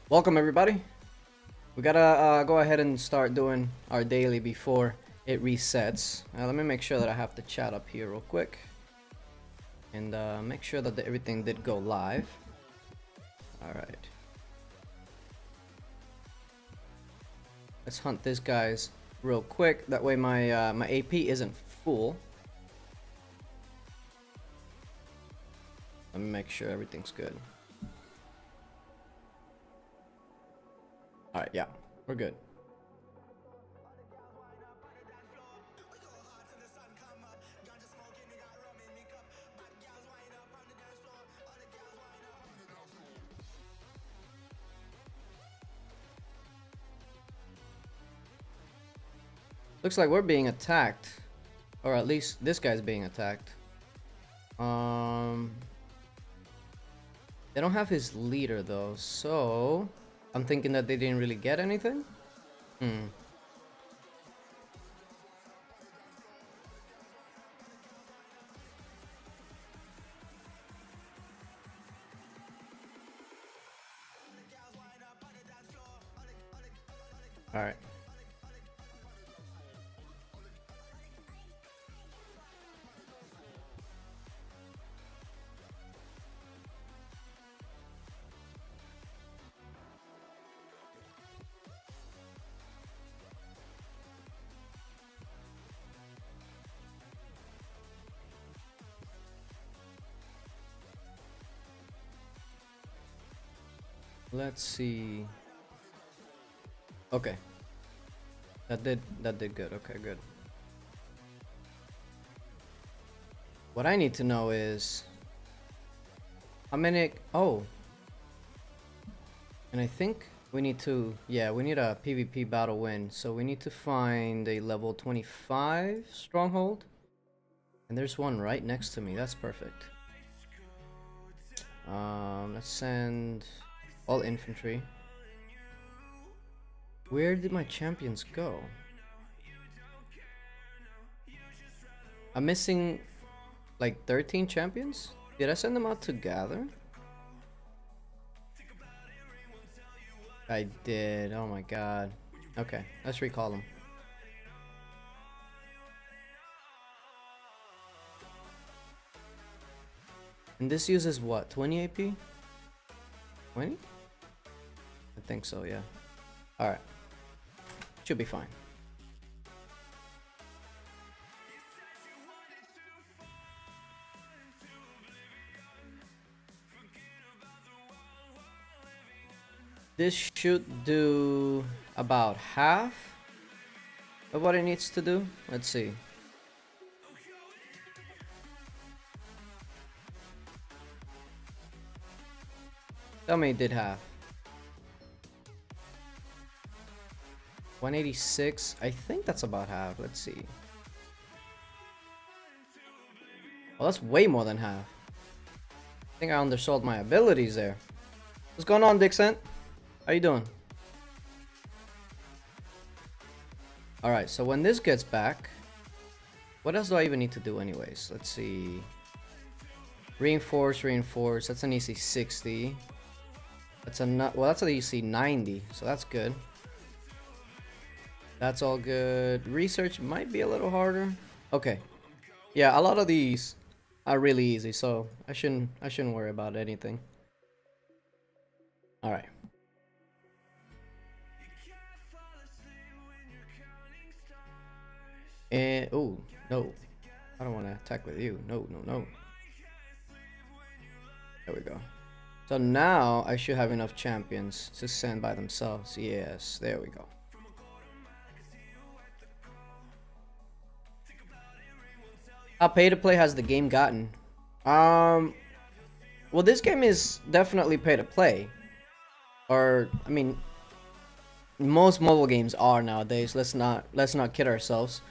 Welcome everybody. We gotta go ahead and start doing our daily before it resets. Let me make sure that I have the chat up here real quick. And make sure that everything did go live. Alright. Let's hunt these guys real quick. That way my my AP isn't full. Let me make sure everything's good. Alright, yeah, we're good. Looks like we're being attacked. Or at least this guy's being attacked. They don't have his leader though, so I'm thinking that they didn't really get anything. All right. Let's see. Okay. That did good. Okay, good. What I need to know is how many. Oh. And I think we need to, yeah, we need a PvP battle win. So we need to find a level 25 stronghold. And there's one right next to me. That's perfect. Let's send all infantry. Where did my champions go? I'm missing like 13 champions? Did I send them out to gather? I did. Oh my god. Okay, let's recall them. And this uses what? 20 AP? 20? I think so, yeah. Alright. Should be fine. This should do about half of what it needs to do. Let's see. Tell me it did half. 186. I think that's about half. Let's see. Well, that's way more than half. I think I undersold my abilities there. What's going on, Dixon? How you doing? Alright, so when this gets back, what else do I even need to do anyways? Let's see. Reinforce, reinforce. That's an easy 60. That's a well, that's an easy 90, so that's good. That's all good. Research might be a little harder. Okay. Yeah, a lot of these are really easy, so I shouldn't worry about anything. All right. And oh no, I don't want to attack with you. No, no, no. There we go. So now I should have enough champions to send by themselves. Yes, there we go. How pay to play has the game gotten? Well, this game is definitely pay to play. Or I mean, most mobile games are nowadays. Let's not kid ourselves.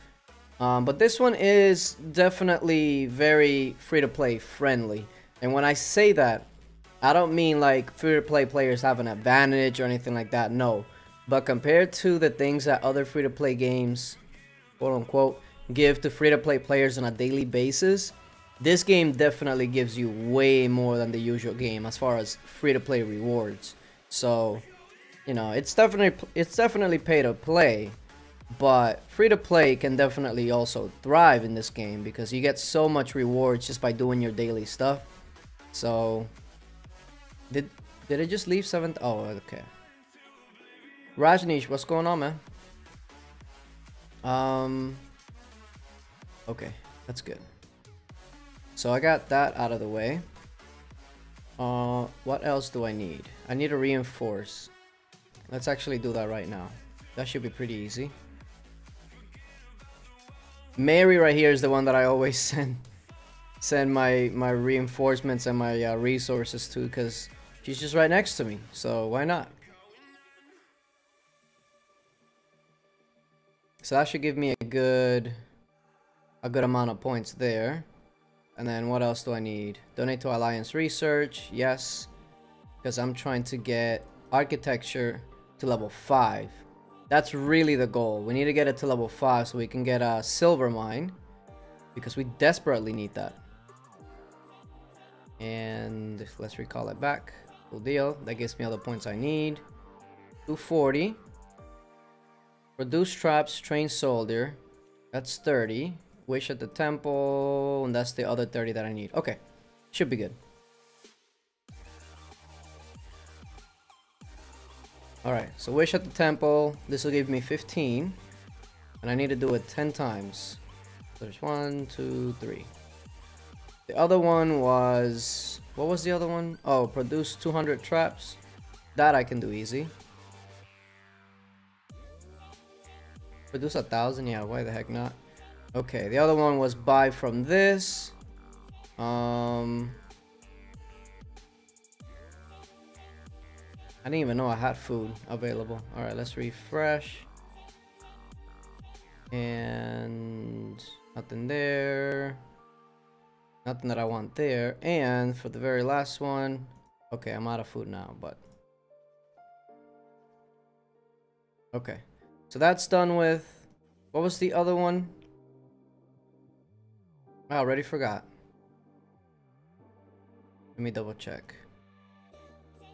But this one is definitely very free to play friendly. And when I say that, I don't mean like free to play players have an advantage or anything like that. No, but compared to the things that other free to play games, quote unquote, give to free to play players on a daily basis, this game definitely gives you way more than the usual game as far as free to play rewards. So you know, it's definitely pay to play, but free to play can definitely also thrive in this game because you get so much rewards just by doing your daily stuff. So did it just leave 7th? Oh, okay. Rajneesh, what's going on, man? Okay, that's good. So I got that out of the way. What else do I need? I need to reinforce. Let's actually do that right now. That should be pretty easy. Mary right here is the one that I always send my reinforcements and my resources to, because she's just right next to me. So why not? So that should give me a good amount of points there. And then what else do I need? Donate to Alliance Research. Yes. Because I'm trying to get architecture to level 5. That's really the goal. We need to get it to level 5 so we can get a silver mine. Because we desperately need that. And let's recall it back. Cool deal. That gives me all the points I need. 240. Produce traps, train soldier. That's 30. Wish at the temple, and that's the other 30 that I need. Okay, should be good. Alright, so wish at the temple. This will give me 15. And I need to do it 10 times. So there's 1, 2, 3. The other one was... What was the other one? Oh, produce 200 traps. That I can do easy. Produce 1,000? Yeah, why the heck not? Okay, the other one was buy from this. I didn't even know I had food available. Alright, let's refresh. And nothing there. Nothing that I want there. And for the very last one, okay, I'm out of food now, but okay. So that's done with. What was the other one? I already forgot. Let me double check.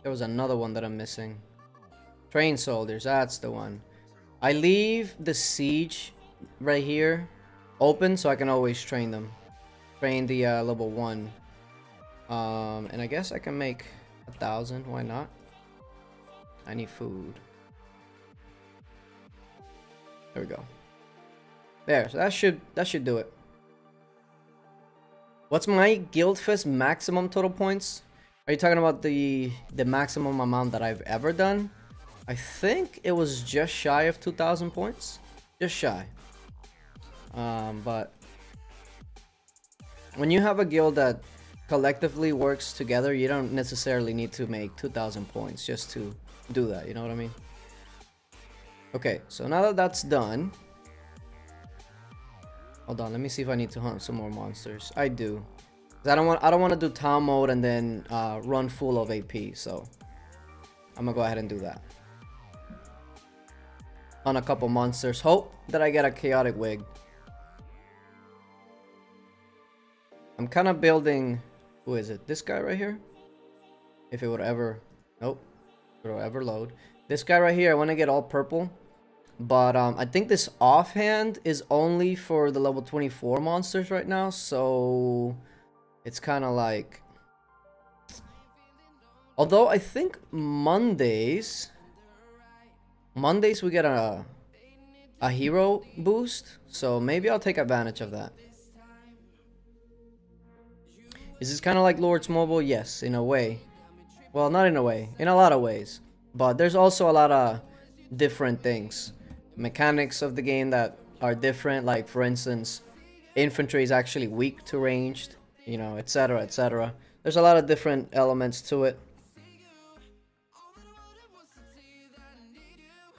There was another one that I'm missing. Train soldiers, that's the one. I leave the siege right here open so I can always train them. Train the level 1. And I guess I can make 1,000, why not? I need food. There we go. There, so that should do it. What's my Guildfest maximum total points? Are you talking about the maximum amount that I've ever done? I think it was just shy of 2,000 points. Just shy. But when you have a guild that collectively works together, you don't necessarily need to make 2,000 points just to do that. You know what I mean? Okay, so now that that's done. Hold on, let me see if I need to hunt some more monsters. I do. I don't want to do town mode and then run full of AP, so I'm gonna go ahead and do that. On a couple monsters. Hope that I get a chaotic wig. I'm kind of building. Who is it? This guy right here? If it would ever. Nope. If it would ever load. This guy right here, I want to get all purple. But I think this offhand is only for the level 24 monsters right now, so it's kind of like. Although I think Mondays we get a hero boost, so maybe I'll take advantage of that. Is this kind of like Lord's Mobile? Yes, in a way. Well, not in a way, in a lot of ways. But there's also a lot of different things. Mechanics of the game that are different, like for instance, infantry is actually weak to ranged, you know, etc, etc. There's a lot of different elements to it.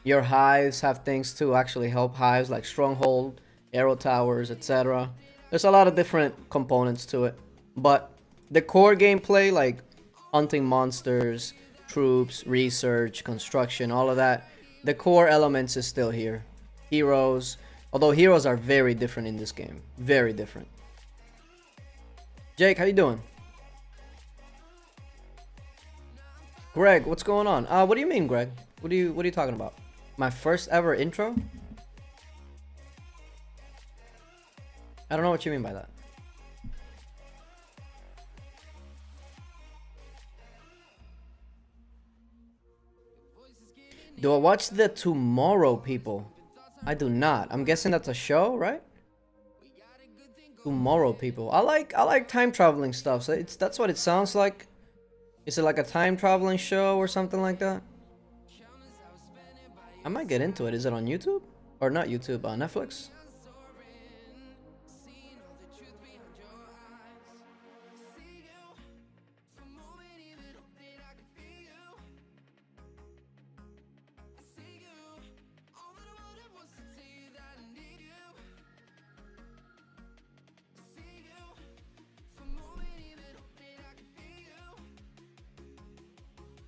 Your hives have things to actually help hives, like stronghold, arrow towers, etc. There's a lot of different components to it, but the core gameplay, like hunting monsters, troops, research, construction, all of that, the core elements is still here. Heroes, although heroes are very different in this game. Very different. Jake, how you doing? Greg, what's going on? What do you mean, Greg? What are you talking about? My first ever intro? I don't know what you mean by that. Do I watch the Tomorrow People? I do not. I'm guessing that's a show, right? Tomorrow People. I like time traveling stuff. So that's what it sounds like. Is it like a time traveling show or something like that? I might get into it. Is it on YouTube? Or not YouTube, Netflix?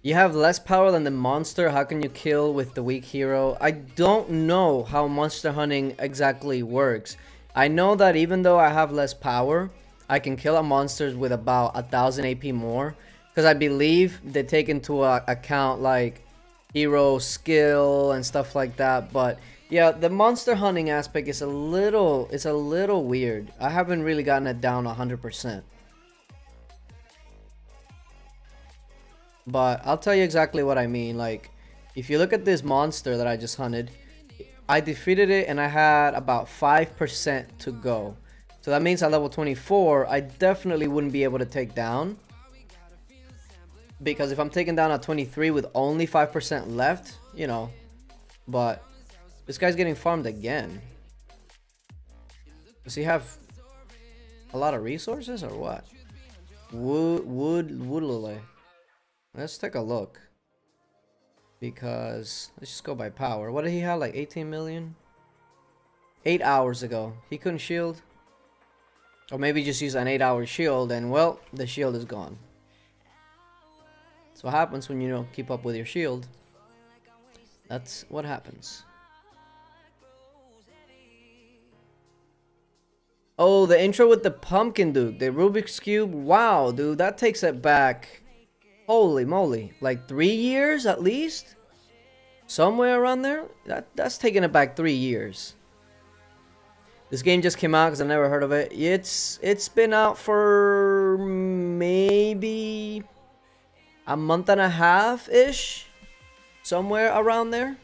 You have less power than the monster. How can you kill with the weak hero? I don't know how monster hunting exactly works. I know that even though I have less power, I can kill a monsters with about 1000 AP more. Because I believe they take into account like hero skill and stuff like that. But yeah, the monster hunting aspect is a little weird. I haven't really gotten it down 100%. But I'll tell you exactly what I mean. Like, if you look at this monster that I just hunted, I defeated it and I had about 5% to go. So that means at level 24, I definitely wouldn't be able to take down. Because if I'm taking down at 23 with only 5% left, you know. But this guy's getting farmed again. Does he have a lot of resources or what? Woodlule. Let's take a look. Because let's just go by power. What did he have? Like 18 million? 8 hours ago. He couldn't shield. Or maybe just use an 8-hour shield and well, the shield is gone. That's what happens when you don't keep up with your shield. That's what happens. Oh, the intro with the pumpkin dude. The Rubik's Cube. Wow, dude. That takes it back. Holy moly. Like 3 years at least? Somewhere around there? That's taking it back 3 years. This game just came out because I never heard of it. It's been out for maybe a month and a half-ish. Somewhere around there.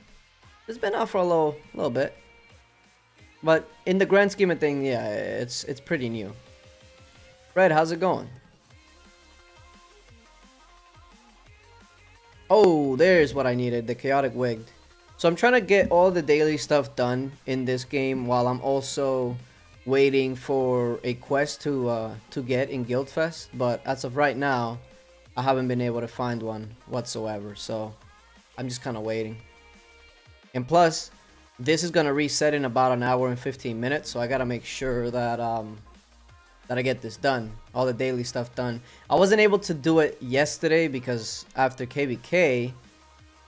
It's been out for a little bit. But in the grand scheme of things, yeah, it's pretty new. Fred, how's it going? Oh, there's what I needed, the chaotic wigged. So I'm trying to get all the daily stuff done in this game while I'm also waiting for a quest to get in Guildfest. But as of right now, I haven't been able to find one whatsoever. So I'm just kind of waiting. And plus, this is gonna reset in about an hour and 15 minutes. So I gotta make sure that that I get this done, all the daily stuff done. I wasn't able to do it yesterday because after KVK,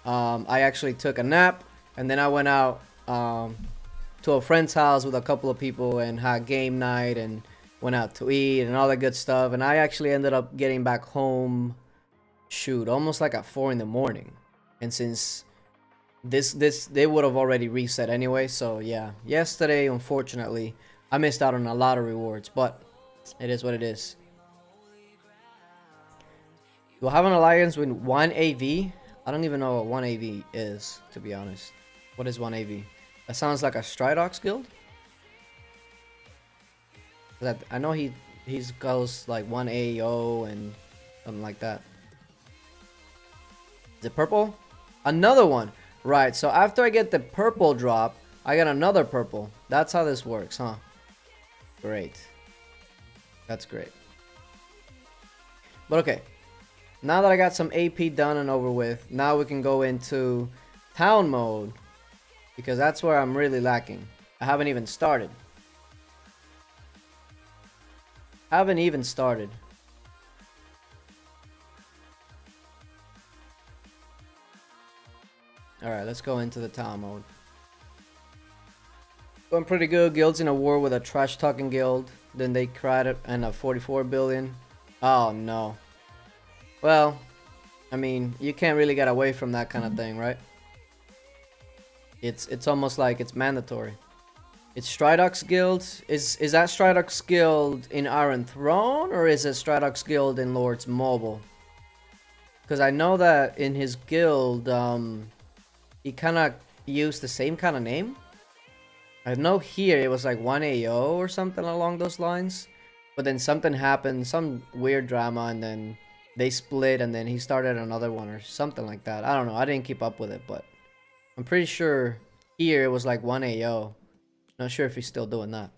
I actually took a nap and then I went out to a friend's house with a couple of people and had game night and went out to eat and all that good stuff. And I actually ended up getting back home, shoot, almost like at 4 in the morning. And since this they would have already reset anyway, so yeah, yesterday unfortunately I missed out on a lot of rewards, but it is what it is. Do I have an alliance with 1AV? I don't even know what 1AV is, to be honest. What is 1AV? That sounds like a Stridox guild. I know he goes like 1AO and something like that. Is it purple? Another one. Right, so after I get the purple drop, I get another purple. That's how this works, huh? Great. That's great. But okay. Now that I got some AP done and over with, now we can go into town mode. Because that's where I'm really lacking. I haven't even started. Haven't even started. Alright, let's go into the town mode. Going pretty good. Guild's in a war with a trash talking guild. Then they cried it and a 44 billion. Oh no. Well, I mean, you can't really get away from that kind of thing, right? It's almost like it's mandatory. It's Stridox Guild. Is that Stridox Guild in Iron Throne, or is it Stridox Guild in Lords Mobile? Because I know that in his guild, he kind of used the same kind of name. I know here it was like 1AO or something along those lines. But then something happened, some weird drama, and then they split, and then he started another one or something like that. I don't know. I didn't keep up with it, but I'm pretty sure here it was like 1AO. Not sure if he's still doing that.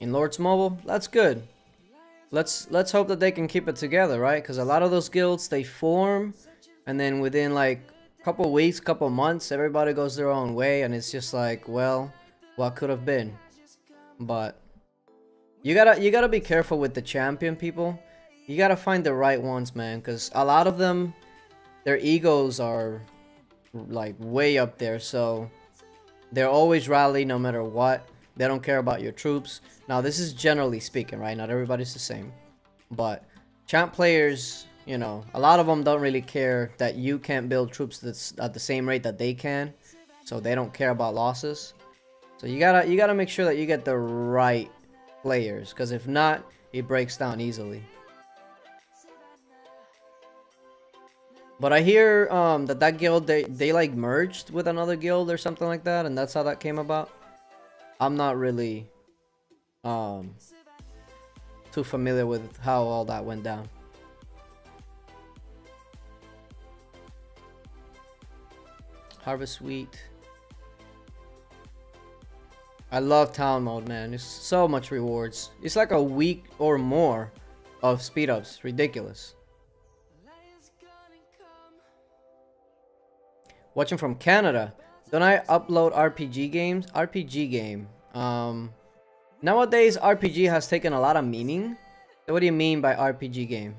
In Lords Mobile, that's good. Let's hope that they can keep it together, right? Because a lot of those guilds, they form, and then within like a couple weeks, couple months, everybody goes their own way, and it's just like, well, what could have been? But you gotta be careful with the champion people. You gotta find the right ones, man, because a lot of them, their egos are like way up there, so they're always rally no matter what. They don't care about your troops. Now, this is generally speaking, right? Not everybody's the same. But champ players, you know, a lot of them don't really care that you can't build troops that's at the same rate that they can. So they don't care about losses. So you gotta make sure that you get the right players, because if not, it breaks down easily. But I hear that guild, they like merged with another guild or something like that, and that's how that came about. I'm not really too familiar with how all that went down. Harvest Wheat. I love town mode, man. There's so much rewards. It's like a week or more of speed ups. Ridiculous. Watching from Canada. Don't I upload RPG games? RPG game. Nowadays, RPG has taken a lot of meaning. So what do you mean by RPG game?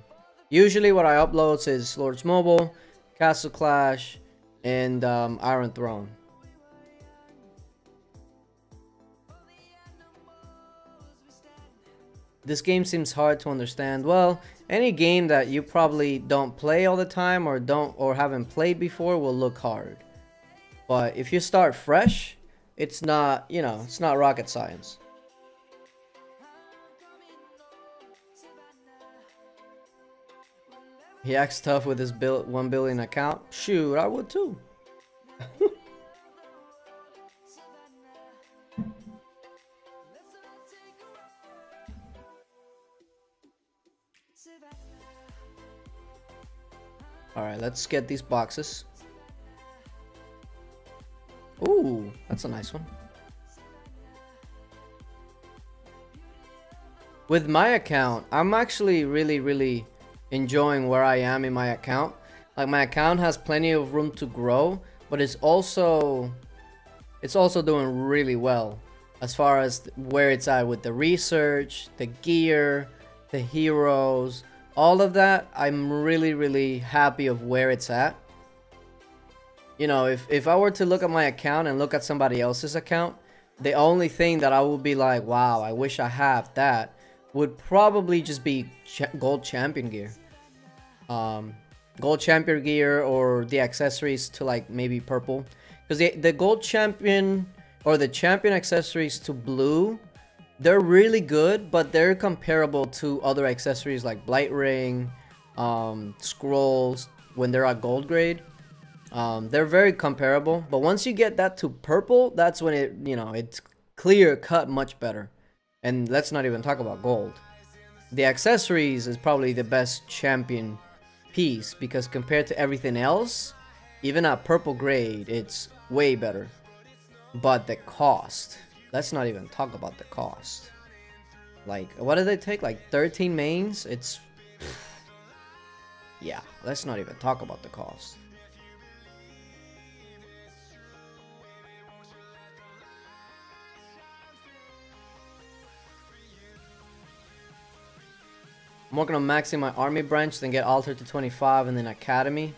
Usually what I upload is Lords Mobile, Castle Clash, and Iron Throne. This game seems hard to understand. Well, any game that you probably don't play all the time or haven't played before will look hard. But if you start fresh, it's not, you know, it's not rocket science. He acts tough with his 1 billion account. Shoot, I would too. Alright, let's get these boxes. Ooh, that's a nice one. With my account, I'm actually really enjoying where I am in my account. Like, my account has plenty of room to grow, but it's also doing really well as far as where it's at with the research, the gear, the heroes, all of that. I'm really happy of where it's at. You know, if I were to look at my account and look at somebody else's account, the only thing that I would be like, wow, I wish I have that, would probably just be gold champion gear. Gold champion gear, or the accessories to like maybe purple. Because the gold champion or the champion accessories to blue, they're really good, but they're comparable to other accessories like Blight Ring, scrolls when they're at gold grade. They're very comparable, but once you get that to purple, that's when it, you know, it's clear cut much better. And let's not even talk about gold. The accessories is probably the best champion piece, because compared to everything else, even at purple grade, it's way better. But the cost, let's not even talk about the cost. Like, what did they take? Like 13 mains? It's, yeah, let's not even talk about the cost. I'm working on maxing my army branch, then get altered to 25, and then academy.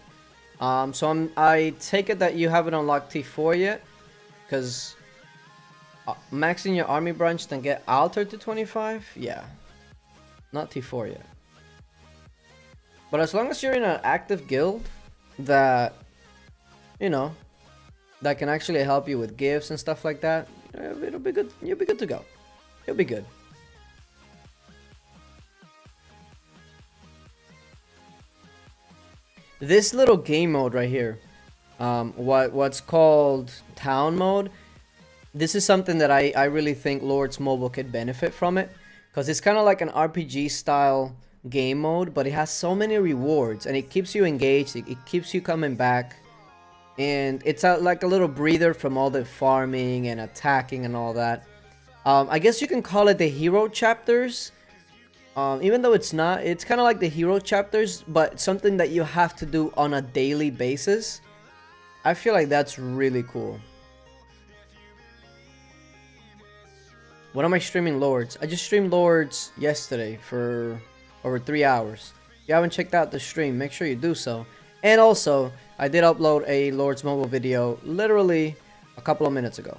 So I take it that you haven't unlocked T4 yet, because maxing your army branch, then get altered to 25? Yeah. Not T4 yet. But as long as you're in an active guild that, you know, that can actually help you with gifts and stuff like that, it'll be good. You'll be good to go. You'll be good. This little game mode right here, what's called town mode, this is something that I really think Lords Mobile could benefit from it, because it's kind of like an RPG style game mode, but it has so many rewards and it keeps you engaged, it keeps you coming back, and it's like a little breather from all the farming and attacking and all that. I guess you can call it the hero chapters. Even though it's not, it's kind of like the hero chapters, but something that you have to do on a daily basis. I feel like that's really cool. When am I streaming Lords? I just streamed Lords yesterday for over 3 hours. If you haven't checked out the stream, make sure you do so. And also, I did upload a Lords Mobile video literally a couple of minutes ago.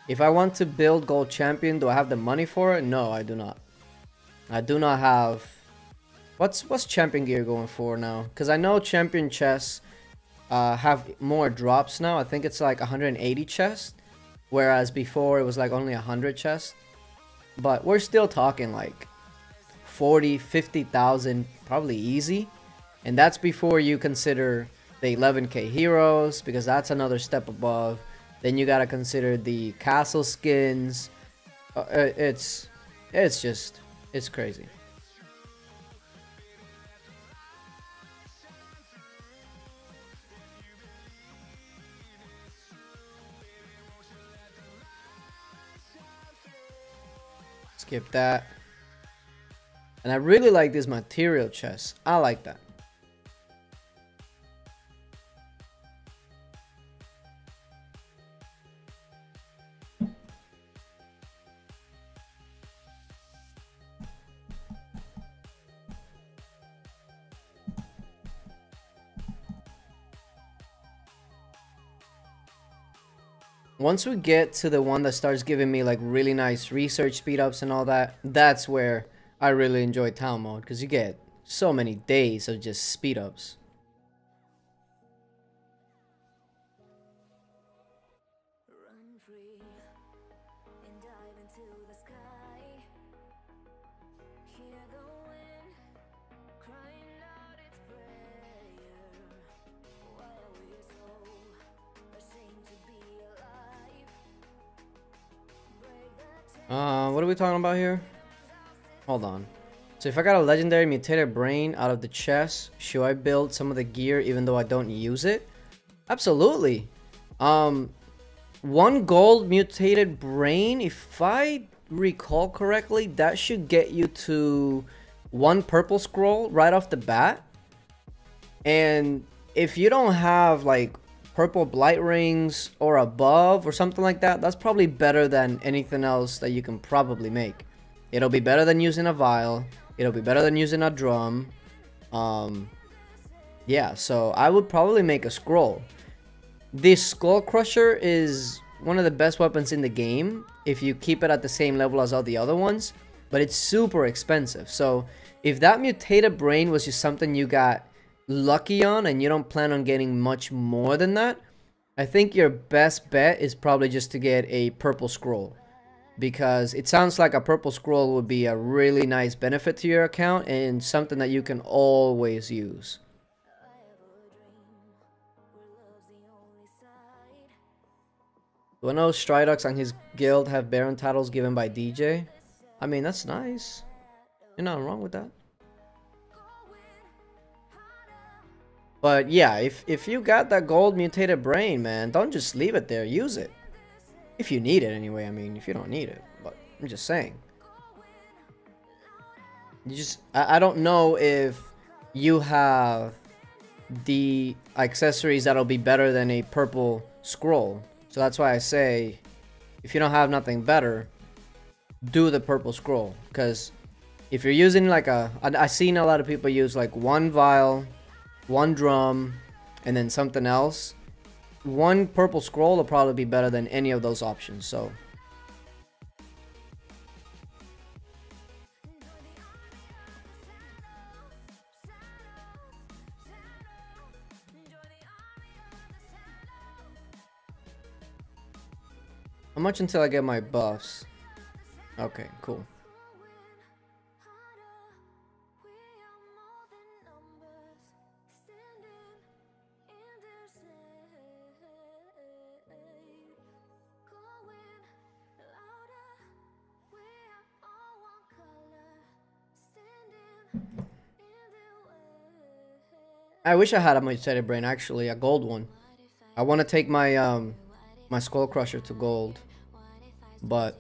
If I want to build Gold Champion, do I have the money for it? No, I do not. I do not have... What's Champion gear going for now? Because I know Champion chests have more drops now. I think it's like 180 chests. Whereas before it was like only 100 chests. But we're still talking like 40, 50,000 probably easy. And that's before you consider the 11k heroes, because that's another step above. Then you gotta consider the castle skins. It's crazy. Skip that. And I really like this material chest. I like that. Once we get to the one that starts giving me like really nice research speed ups and all that, that's where I really enjoy town mode, because you get so many days of just speed ups. What are we talking about here? Hold on. So if I got a legendary mutated brain out of the chest, should I build some of the gear even though I don't use it? Absolutely. 1 gold mutated brain, if I recall correctly, that should get you to 1 purple scroll right off the bat. And if you don't have like purple blight rings or above or something like that, that's probably better than anything else that you can probably make. It'll be better than using a vial. It'll be better than using a drum. Yeah, so I would probably make a scroll. This Skull Crusher is one of the best weapons in the game if you keep it at the same level as all the other ones, but it's super expensive. So if that mutated brain was just something you got lucky on and you don't plan on getting much more than that, I think your best bet is probably just to get a purple scroll, because it sounds like a purple scroll would be a really nice benefit to your account and something that you can always use. Do I know Stridux and his guild have Baron titles given by DJ? I mean, that's nice. You're not wrong with that. But yeah, if you got that gold mutated brain, man, don't just leave it there. Use it. If you need it anyway. I mean, if you don't need it. But I'm just saying. I don't know if you have the accessories that'll be better than a purple scroll. So that's why I say, if you don't have nothing better, do the purple scroll. Because if you're using like I've seen a lot of people use like 1 vial, 1 drum, and then something else. one purple scroll will probably be better than any of those options. So how much until I get my buffs? Okay, cool. I wish I had a mutated brain, actually, a gold one. I want to take my my skull crusher to gold, but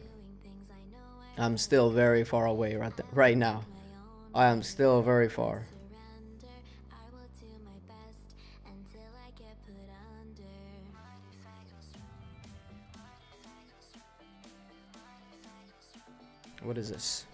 I'm still very far away right now. I am still very far. What is this?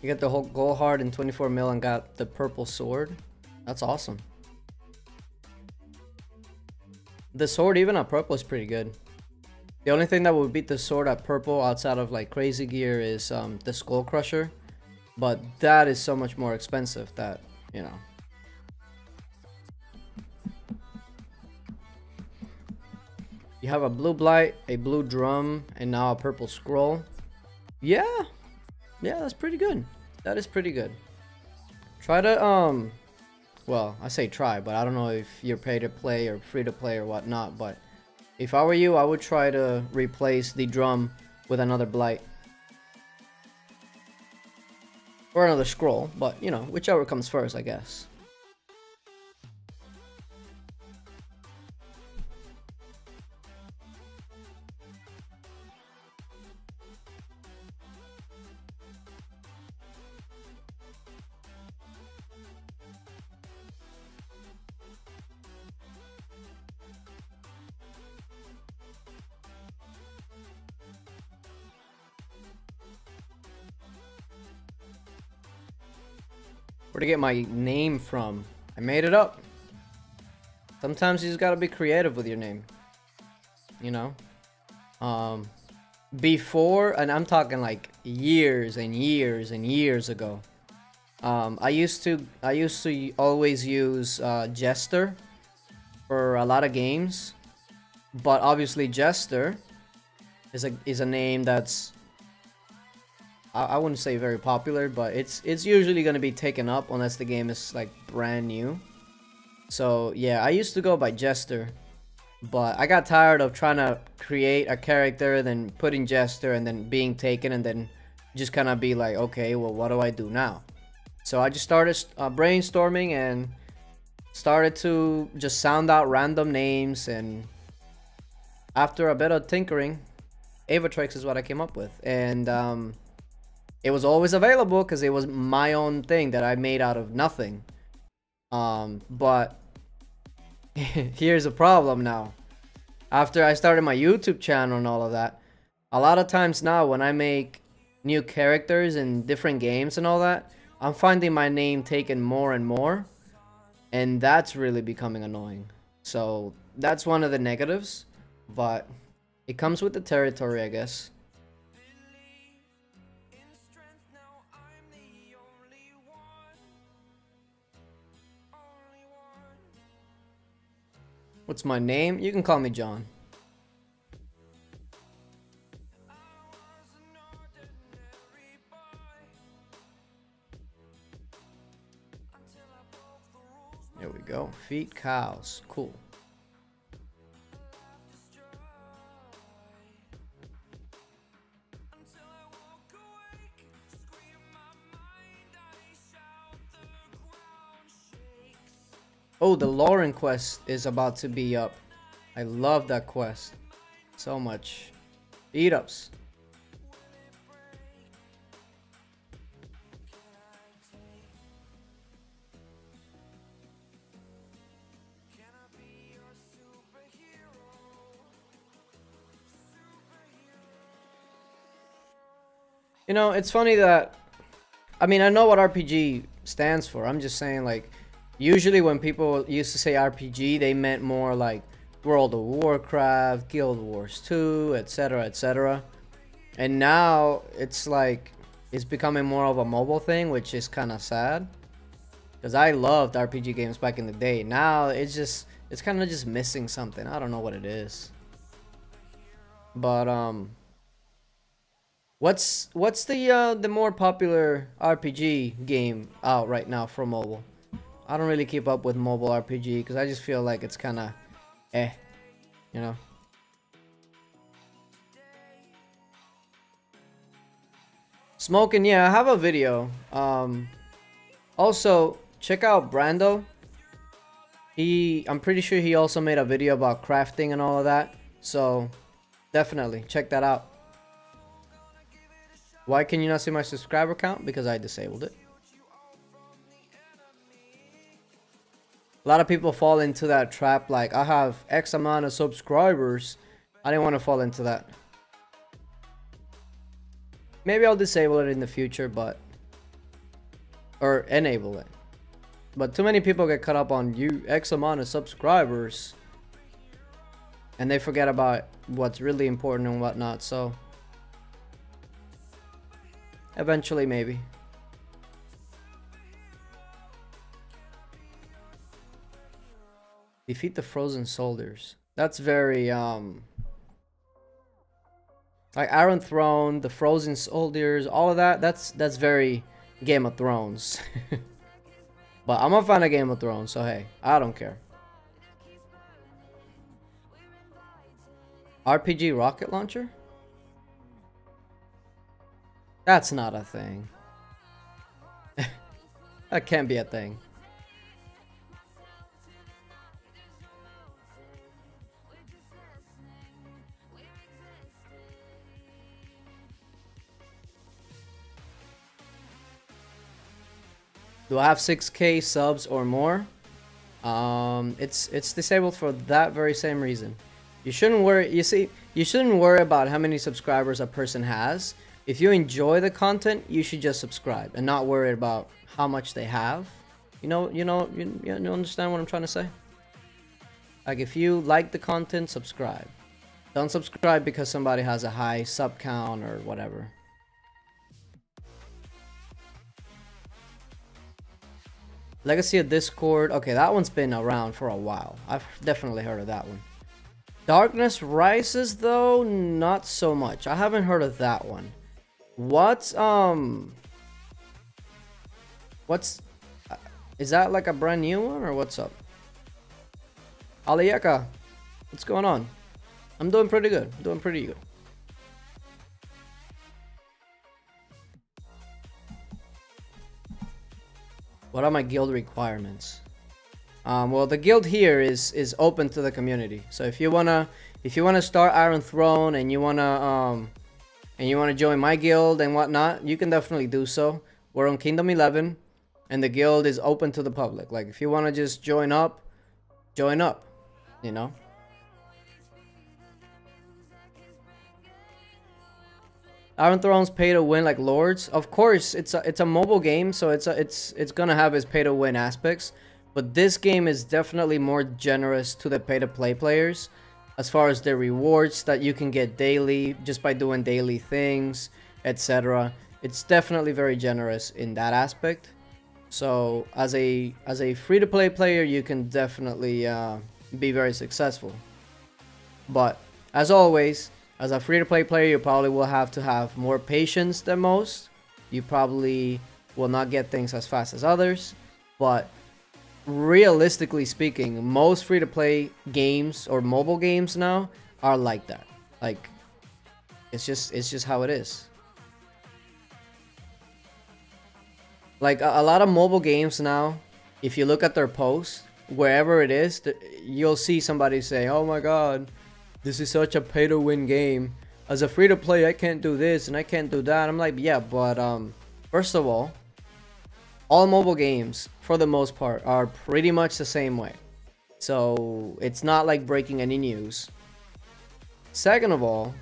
You get the whole gold heart in 24 mil and got the purple sword. That's awesome. The sword even at purple is pretty good. The only thing that would beat the sword at purple outside of like crazy gear is the skull crusher. But that is so much more expensive that, you know. You have a blue blight, a blue drum, and now a purple scroll. Yeah. Yeah, that's pretty good. That is pretty good. Try to, well, I say try, but I don't know if you're pay to play or free to play or whatnot, but if I were you, I would try to replace the drum with another blight. Or another scroll, but, you know, whichever comes first, I guess. Where to get my name from? I made it up. Sometimes you just gotta be creative with your name. You know? Before, and I'm talking like years and years and years ago. I used to always use Jester for a lot of games, but obviously Jester is a name that's I wouldn't say very popular, but it's usually gonna be taken up unless the game is like brand new. So yeah, I used to go by Jester, but I got tired of trying to create a character, then putting Jester, and then being taken, and then just kind of be like, okay, well, what do I do now? So I just started brainstorming and started to just sound out random names, and after a bit of tinkering, Avatrix is what I came up with, and it was always available because it was my own thing that I made out of nothing. But here's a problem now. After I started my YouTube channel and all of that, a lot of times now when I make new characters in different games and all that, I'm finding my name taken more and more, and that's really becoming annoying. So that's one of the negatives, but it comes with the territory, I guess. What's my name? You can call me John. There we go. Feed cows. Cool. Oh, the Lauren quest is about to be up. I love that quest so much. Beat ups. You know, it's funny that, I mean, I know what RPG stands for. I'm just saying, like, usually when people used to say RPG, they meant more like World of Warcraft, Guild Wars 2, etc., etc. And now it's like it's becoming more of a mobile thing, which is kind of sad. Because I loved RPG games back in the day. Now it's kind of just missing something. I don't know what it is. But what's the more popular RPG game out right now for mobile? I don't really keep up with mobile RPG because I just feel like it's kind of you know. Smoking, yeah, I have a video. Also check out Brando. I'm pretty sure he also made a video about crafting and all of that. So definitely check that out. Why can you not see my subscriber count? Because I disabled it. A lot of people fall into that trap like, I have X amount of subscribers. I didn't want to fall into that. Maybe I'll disable it in the future, but... or enable it. But too many people get caught up on you X amount of subscribers. And they forget about what's really important and whatnot, so... eventually, maybe. Defeat the frozen soldiers. That's very, like Iron Throne, the frozen soldiers, all of that, that's very Game of Thrones. But I'm a fan of Game of Thrones, so hey, I don't care. RPG rocket launcher? That's not a thing. That can't be a thing. Do I have 6K subs or more? It's disabled for that very same reason. You shouldn't worry. You see, you shouldn't worry about how many subscribers a person has. If you enjoy the content, you should just subscribe and not worry about how much they have. You understand what I'm trying to say? Like, if you like the content, subscribe. Don't subscribe because somebody has a high sub count or whatever. Legacy of Discord. Okay, that one's been around for a while. I've definitely heard of that one. Darkness Rises, though, not so much. I haven't heard of that one. What's is that like a brand new one or what's up? Aliyeka, what's going on? I'm doing pretty good. Doing pretty good. What are my guild requirements? Well, the guild here is open to the community. So if you wanna start Iron Throne and you wanna join my guild and whatnot, you can definitely do so. We're on Kingdom 11, and the guild is open to the public. Like, if you wanna just join up, you know. Iron Throne's pay to win like Lords. Of course, it's a mobile game, so it's gonna have its pay to win aspects. But this game is definitely more generous to the pay to play players, as far as the rewards that you can get daily just by doing daily things, etc. It's definitely very generous in that aspect. So as a free to play player, you can definitely be very successful. But as always, as a free-to-play player, you probably will have to have more patience than most. You probably will not get things as fast as others. But realistically speaking, most free-to-play games or mobile games now are like that. Like, it's just how it is. Like, a lot of mobile games now, if you look at their posts, wherever it is, you'll see somebody say, "Oh my god, this is such a pay-to-win game. As a free-to-play, I can't do this and I can't do that." I'm like, yeah, but first of all mobile games, for the most part, are pretty much the same way. So it's not like breaking any news. Second of all,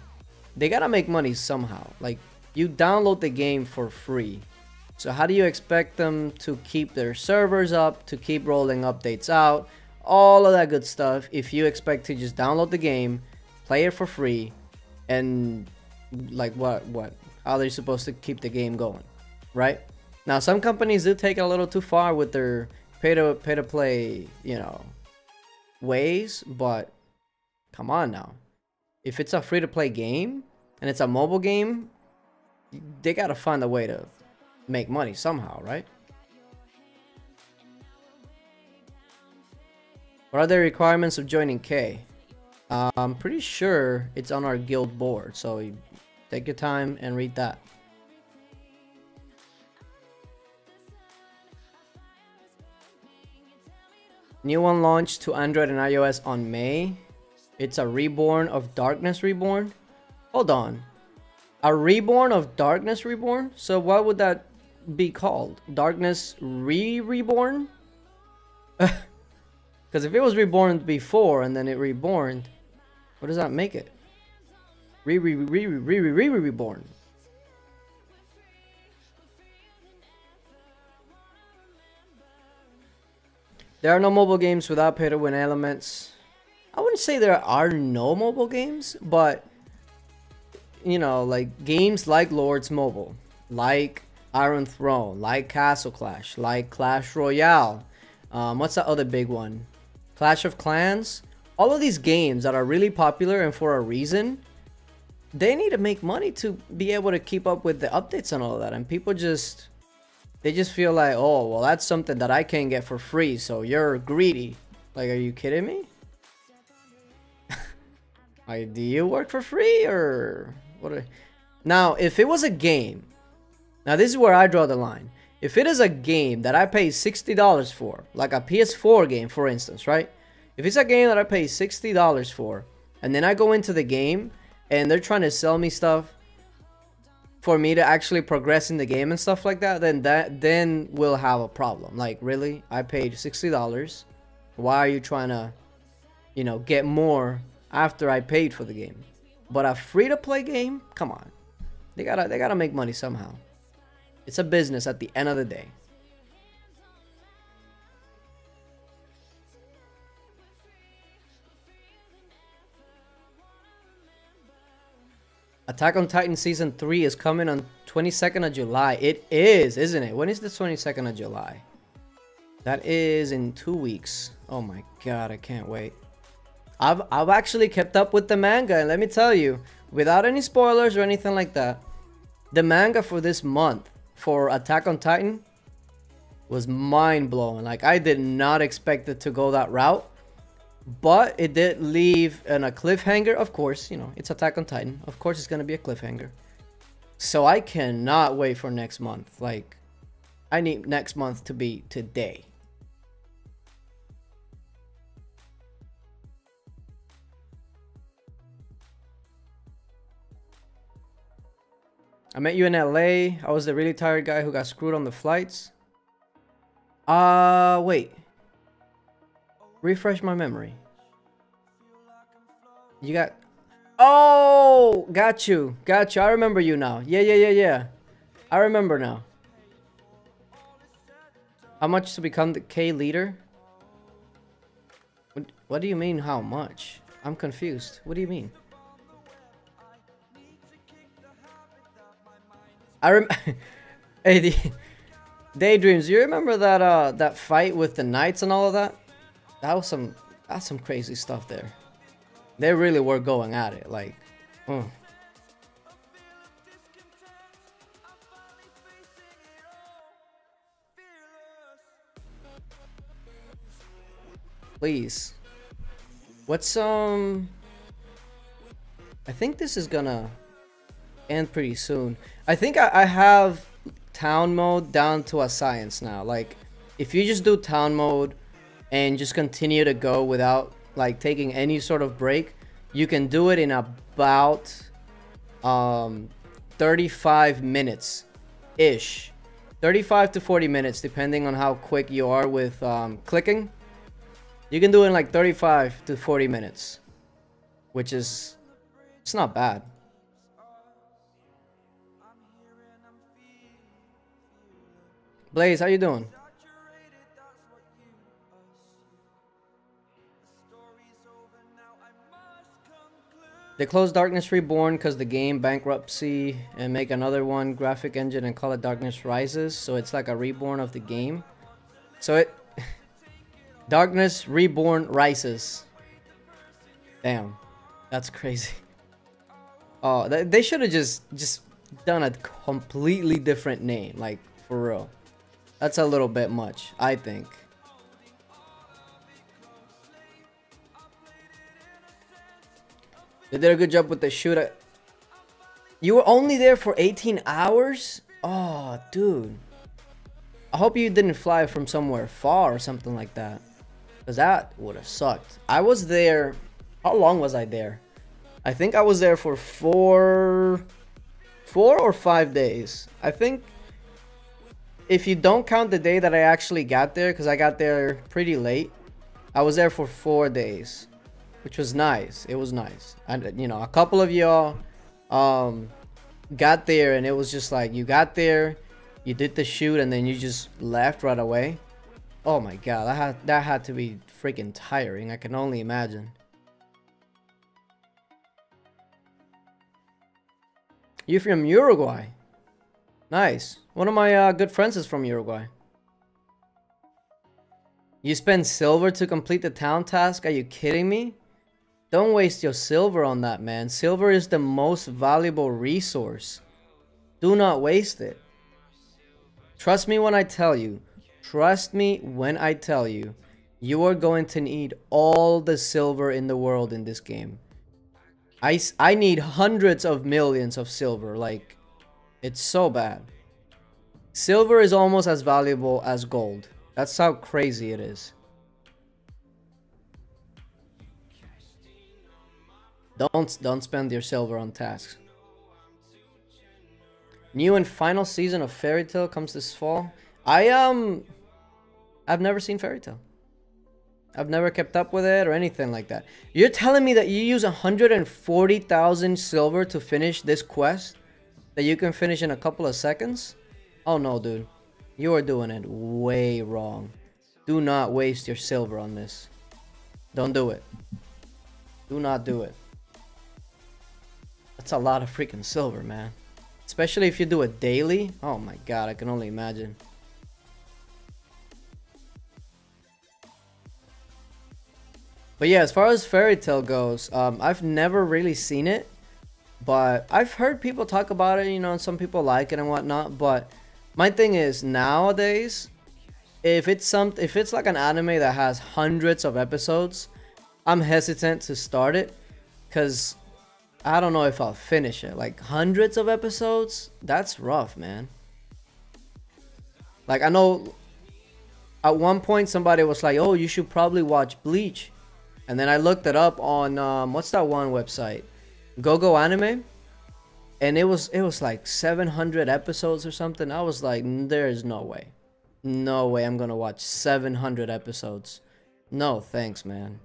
they gotta make money somehow. Like, You download the game for free. So how do you expect them to keep their servers up, to keep rolling updates out, all of that good stuff, if you expect to just download the game, play it for free, and like what? How are they supposed to keep the game going, right? Now some companies do take it a little too far with their pay to play, you know, ways, but come on now. If it's a free to play game and it's a mobile game, they gotta find a way to make money somehow, right? What are the requirements of joining K? I'm pretty sure it's on our guild board, so you take your time and read that. New one launched to Android and iOS on May. It's a Reborn of Darkness Reborn. Hold on. A Reborn of Darkness Reborn? So what would that be called? Darkness Reborn? Because if it was reborn before and then it reborn, what does that make it? Reborn. There are no mobile games without pay to win elements. I wouldn't say there are no mobile games, but you know, like games like Lords Mobile, like Iron Throne, like Castle Clash, like Clash Royale. What's that other big one? Clash of Clans. All of these games that are really popular and for a reason, they need to make money to be able to keep up with the updates and all of that. And people just, they just feel like, oh, well, that's something that I can't get for free, so you're greedy. Like, are you kidding me? Like, do you work for free or what? Now, if it was a game, now this is where I draw the line. If it is a game that I pay $60 for, like a PS4 game, for instance, right? If it's a game that I pay $60 for, and then I go into the game and they're trying to sell me stuff for me to actually progress in the game and stuff like that, then we'll have a problem. Like, really? I paid $60. Why are you trying to, you know, get more after I paid for the game? But a free-to-play game? Come on. They gotta make money somehow. It's a business at the end of the day. Attack on Titan Season 3 is coming on 22nd of July. It is, isn't it? When is the 22nd of July? That is in 2 weeks. Oh my god, I can't wait. I've actually kept up with the manga, and let me tell you, without any spoilers or anything like that, the manga for this month for Attack on Titan was mind-blowing. Like, I did not expect it to go that route, but it did leave in a cliffhanger. Of course, you know, it's Attack on Titan. Of course it's going to be a cliffhanger. So I cannot wait for next month. Like, I need next month to be today. I met you in LA. I was the really tired guy who got screwed on the flights. Wait. Refresh my memory. You got... Oh! Got you. Got you. I remember you now. Yeah. I remember now. How much to become the K leader? What do you mean, how much? I'm confused. What do you mean? Hey, Daydreams, you remember that that fight with the knights and all of that? That's some crazy stuff there. They really were going at it, like, Please. What's I think this is gonna end pretty soon. I think I have town mode down to a science now. Like, if you just do town mode and just continue to go without like taking any sort of break, you can do it in about 35 minutes ish. 35 to 40 minutes depending on how quick you are with clicking. You can do it in like 35 to 40 minutes, which is, it's not bad. Blaze, how you doing? They closed Darkness Reborn because the game bankruptcy and make another one graphic engine and call it Darkness Rises. So it's like a reborn of the game. So it Darkness Reborn Rises. Damn, that's crazy. Oh, they should have just done a completely different name, like for real. That's a little bit much, I think. They did a good job with the shoot. You were only there for 18 hours? Oh, dude. I hope you didn't fly from somewhere far or something like that. Because that would have sucked. I was there... How long was I there? I think I was there for 4 or 5 days. I think... If you don't count the day that I actually got there, because I got there pretty late, I was there for 4 days. Which was nice. It was nice. And, you know, a couple of y'all got there and it was just like, you got there, you did the shoot, and then you just left right away. Oh my god, that had to be freaking tiring. I can only imagine. You from Uruguay? Nice. One of my good friends is from Uruguay. You spend silver to complete the town task? Are you kidding me? Don't waste your silver on that, man. Silver is the most valuable resource. Do not waste it. Trust me when I tell you. Trust me when I tell you. You are going to need all the silver in the world in this game. I need hundreds of millions of silver. Like, it's so bad. Silver is almost as valuable as gold. That's how crazy it is. Don't spend your silver on tasks. New and final season of Fairy Tail comes this fall. I've never seen Fairy Tail. I've never kept up with it or anything like that. You're telling me that you use 140,000 silver to finish this quest that you can finish in a couple of seconds? Oh no, dude. You are doing it way wrong. Do not waste your silver on this. Don't do it. Do not do it. That's a lot of freaking silver, man. Especially if you do a daily. Oh my god, I can only imagine. But yeah, as far as Fairy Tail goes, I've never really seen it. But I've heard people talk about it, you know, and some people like it and whatnot. But my thing is, nowadays, if it's like an anime that has hundreds of episodes, I'm hesitant to start it. Because I don't know if I'll finish it. Like, hundreds of episodes? That's rough, man. Like, I know at one point somebody was like, oh, you should probably watch Bleach. And then I looked it up on, what's that one website? Go Anime. And it was like 700 episodes or something. I was like, there is no way. No way I'm going to watch 700 episodes. No, thanks, man.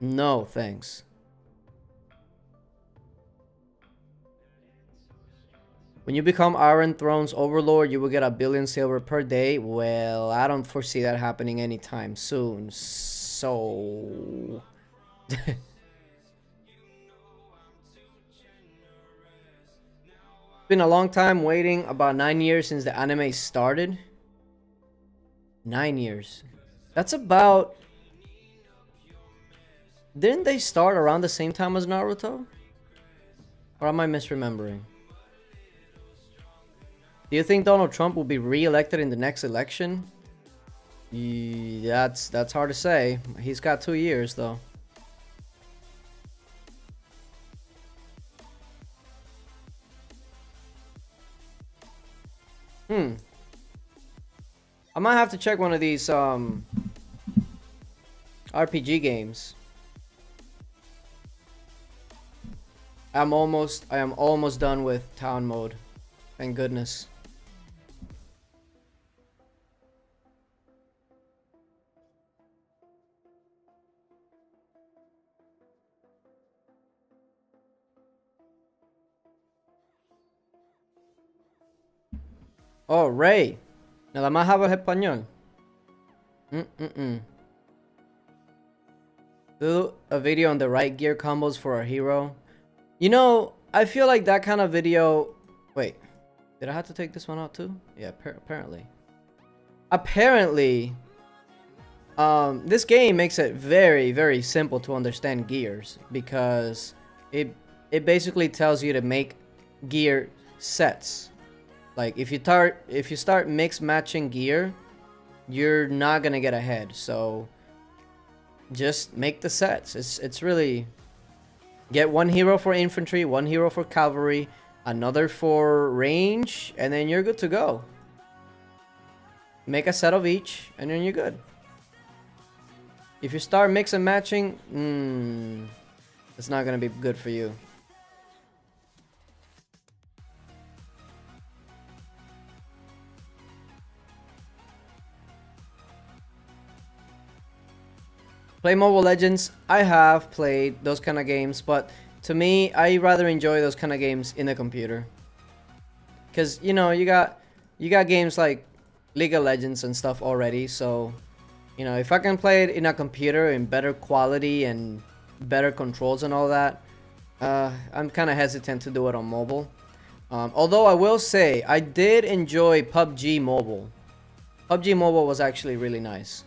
No, thanks. When you become Iron Throne's overlord, you will get 1 billion silver per day. Well, I don't foresee that happening anytime soon. So... Been a long time waiting. About 9 years since the anime started. 9 years. That's about... Didn't they start around the same time as Naruto? Or am I misremembering? Do you think Donald Trump will be re-elected in the next election? That's hard to say. He's got 2 years though. I might have to check one of these RPG games. I am almost done with town mode. Thank goodness. Oh, Ray. Nada más hablas español. Do a video on the right gear combos for our hero. You know, I feel like that kind of video... Wait, did I have to take this one out too? Yeah, apparently. Apparently, this game makes it very, very simple to understand gears because it basically tells you to make gear sets. Like if you start mix matching gear, you're not gonna get ahead. So just make the sets. It's really get one hero for infantry, one hero for cavalry, another for range, and then you're good to go. Make a set of each, and then you're good. If you start mix and matching, it's not gonna be good for you. Play Mobile Legends. I have played those kind of games, but to me, I rather enjoy those kind of games in the computer. Cause you know you got games like League of Legends and stuff already, so you know if I can play it in a computer in better quality and better controls and all that, I'm kind of hesitant to do it on mobile. Although I will say I did enjoy PUBG Mobile. PUBG Mobile was actually really nice.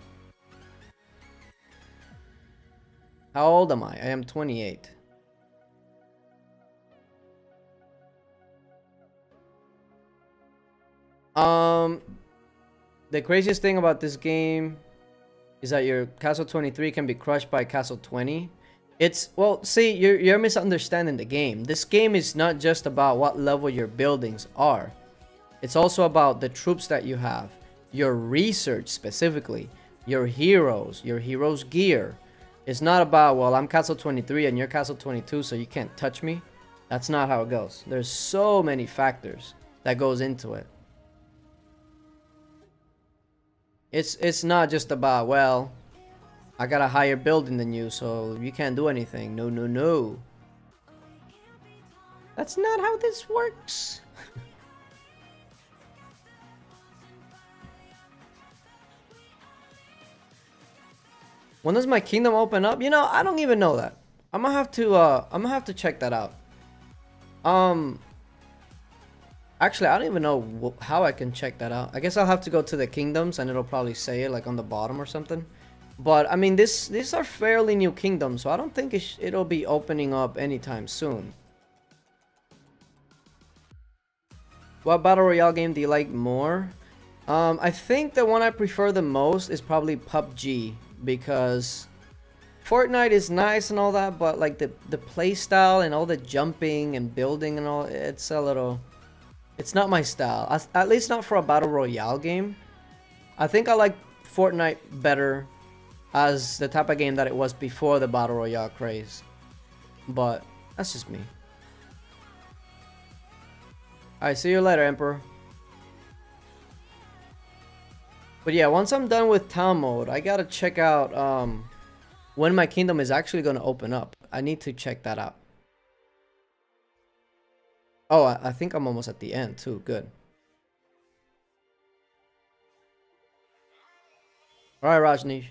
How old am I? I am 28. The craziest thing about this game is that your Castle 23 can be crushed by Castle 20. It's, well, see, you're misunderstanding the game. This game is not just about what level your buildings are. It's also about the troops that you have, your research specifically, your heroes' gear. It's not about, well, I'm Castle 23 and you're Castle 22, so you can't touch me. That's not how it goes. There's so many factors that goes into it. It's not just about, well, I got a higher building than you, so you can't do anything. No, no, no. That's not how this works. When does my kingdom open up? You know, I don't even know that. I'm gonna have to check that out. Actually, I don't even know how I can check that out. I guess I'll have to go to the kingdoms and it'll probably say it like on the bottom or something. But I mean, these are fairly new kingdoms, so I don't think it'll be opening up anytime soon. What battle royale game do you like more? I think the one I prefer the most is probably PUBG, because Fortnite is nice and all that, but like the play style and all the jumping and building and all, it's not my style. At least not for a battle royale game. I think I like Fortnite better as the type of game that it was before the battle royale craze. But that's just me. Alright, see you later, Emperor. But yeah, once I'm done with town mode, I gotta check out when my kingdom is actually gonna open up. I need to check that out. Oh, I think I'm almost at the end too. Good. Alright, Rajneesh.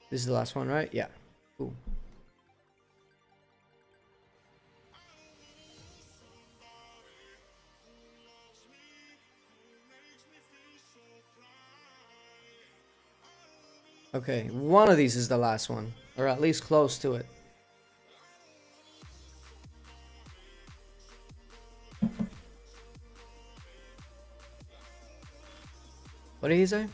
This is the last one, right? Yeah. Cool. Okay, one of these is the last one, or at least close to it. What did he say?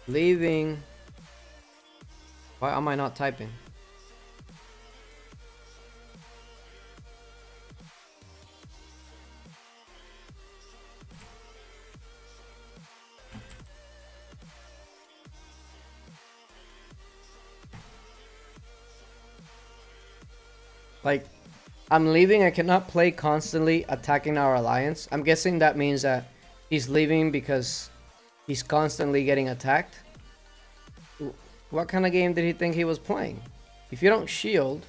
Leaving. Why am I not typing? Like, I'm leaving. I cannot play constantly attacking our alliance. I'm guessing that means that he's leaving because He's constantly getting attacked. What kind of game did he think he was playing? If you don't shield,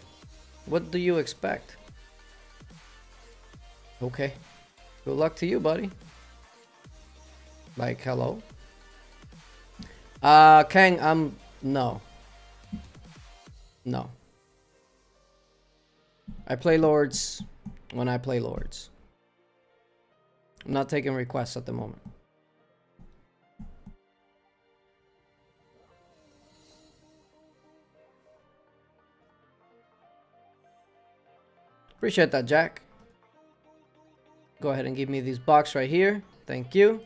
what do you expect? Okay. Good luck to you, buddy. Like, hello? Kang, no. No. I play Lords when I play Lords. I'm not taking requests at the moment. Appreciate that, Jack. Go ahead and give me these box right here. Thank you.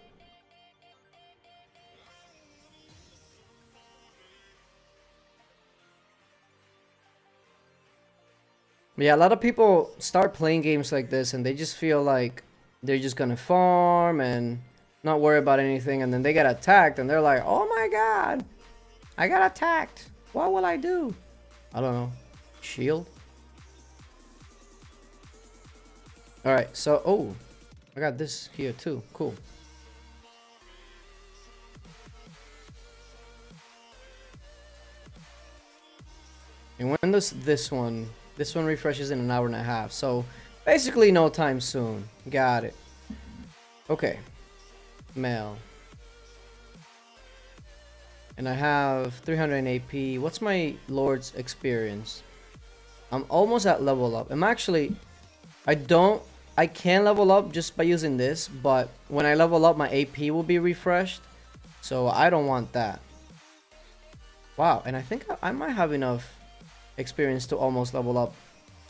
Yeah, a lot of people start playing games like this and they just feel like they're just gonna farm and not worry about anything, and then they get attacked and they're like, oh my god, I got attacked. What will I do? I don't know. Shield? Alright, so, oh, I got this here too. Cool. And when does this one refreshes in an hour and a half, so basically no time soon. Got it. Okay. Mail. And I have 300 AP. What's my Lord's experience? I'm almost at level up. I'm actually, I can level up just by using this, but when I level up, my AP will be refreshed, so I don't want that. Wow, and I think I might have enough experience to almost level up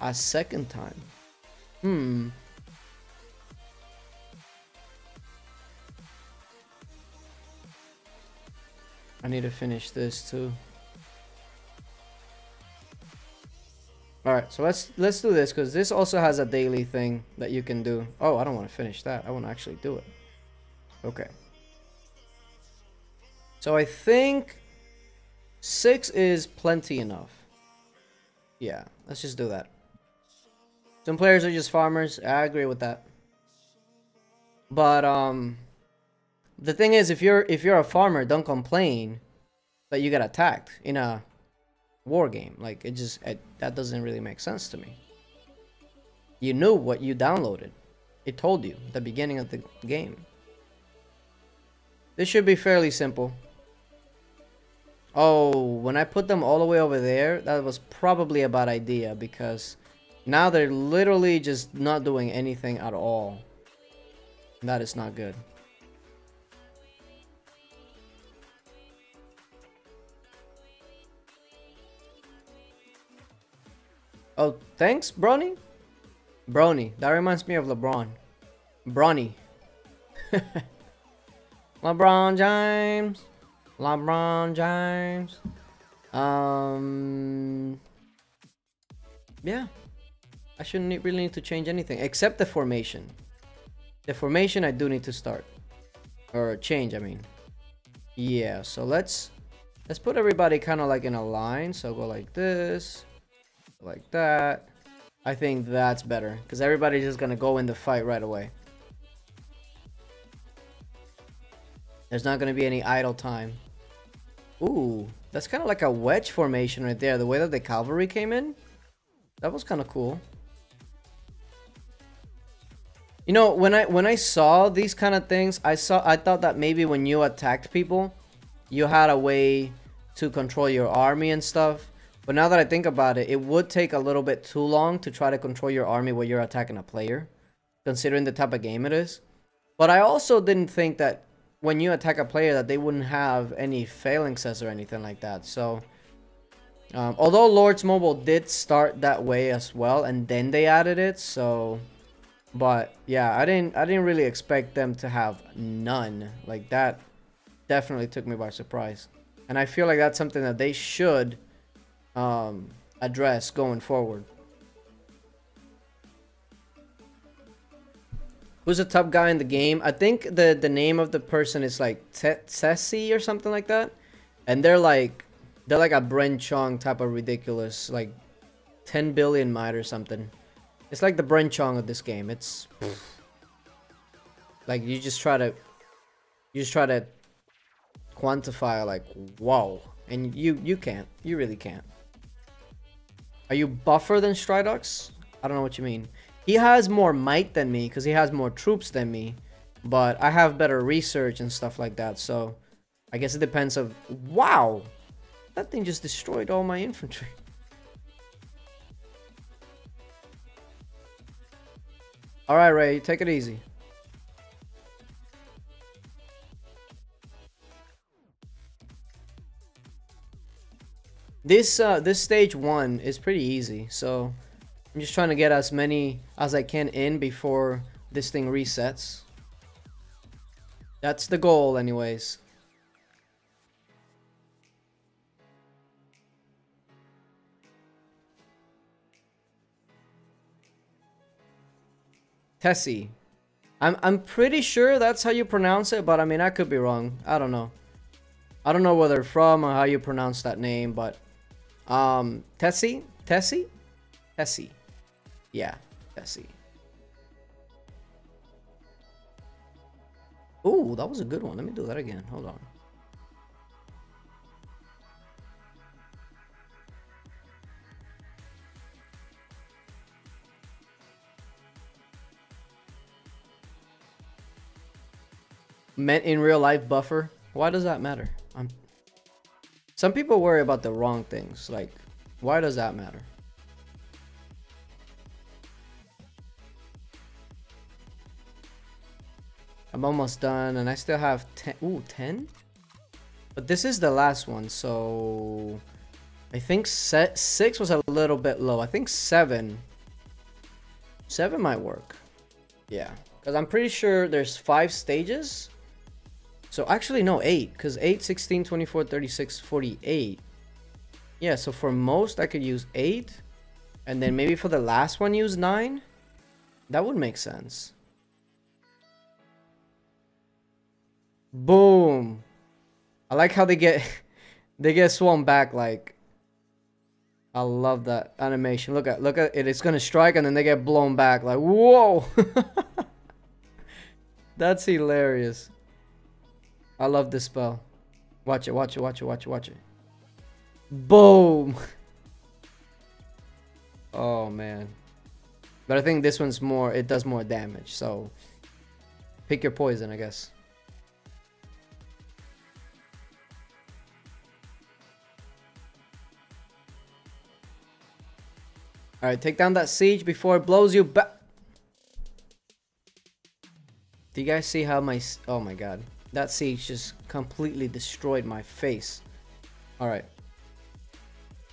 a second time. I need to finish this too. Alright, so let's do this, because this also has a daily thing that you can do. Oh, I don't want to finish that. I want to actually do it. Okay. So I think 6 is plenty enough. Yeah, let's just do that. Some players are just farmers. I agree with that. But the thing is, if you're a farmer, don't complain that you get attacked in a war game. Like, that doesn't really make sense to me. You knew what you downloaded. It told you at the beginning of the game. This should be fairly simple. Oh, when I put them all the way over there, that was probably a bad idea, because now they're literally just not doing anything at all. That is not good. Oh, thanks, Bronny? Brony. That reminds me of LeBron. Bronny. LeBron James. LeBron James. Yeah. I shouldn't really need to change anything except the formation. The formation I do need to start. Or change, I mean. Yeah, so let's put everybody kind of like in a line. So go like this. Like that. I think that's better, because everybody's just gonna go in the fight right away. There's not gonna be any idle time. Ooh, that's kind of like a wedge formation right there. The way that the cavalry came in, that was kind of cool. You know, when I saw these kind of things, I thought that maybe when you attacked people, you had a way to control your army and stuff. But now that I think about it, it would take a little bit too long to try to control your army while you're attacking a player, considering the type of game it is. But I also didn't think that when you attack a player that they wouldn't have any phalanxes or anything like that. So, although Lords Mobile did start that way as well, and then they added it, so... But, yeah, I didn't really expect them to have none. Like, that definitely took me by surprise. And I feel like that's something that they should... address going forward. Who's the top guy in the game? I think the name of the person is like Tessie or something like that, and they're like a Bren Chong type of ridiculous, like 10 billion might or something. It's like the Bren Chong of this game. It's like you just try to quantify like, whoa. And you can't. You really can't. Are you buffer than Stridox? I don't know what you mean. He has more might than me because he has more troops than me. But I have better research and stuff like that. So I guess it depends of... Wow! That thing just destroyed all my infantry. Alright, Ray. Take it easy. This stage 1 is pretty easy. So I'm just trying to get as many as I can in before this thing resets. That's the goal anyways. Tessie. I'm pretty sure that's how you pronounce it, but I mean I could be wrong. I don't know. I don't know where they're from or how you pronounce that name, but Tessie? Tessie? Tessie. Yeah, Tessie. Ooh, that was a good one. Let me do that again. Hold on. Meant in real life buffer. Why does that matter? Some people worry about the wrong things. Like, why does that matter? I'm almost done, and I still have 10. Ooh, 10? But this is the last one, so... I think 6 was a little bit low. I think 7. 7 might work. Yeah. Because I'm pretty sure there's 5 stages. So actually, no, 8. Because 8, 16, 24, 36, 48. Yeah, so for most, I could use 8. And then maybe for the last one, use 9. That would make sense. Boom. I like how they get swung back like. I love that animation. Look at it. It's gonna strike and then they get blown back like whoa. That's hilarious. I love this spell. Watch it, watch it, watch it, watch it, watch it. Boom. Oh man. But I think this one's more, it does more damage, so pick your poison, I guess. Alright, take down that siege before it blows you back. Do you guys see how my... Oh my god. That siege just completely destroyed my face. Alright.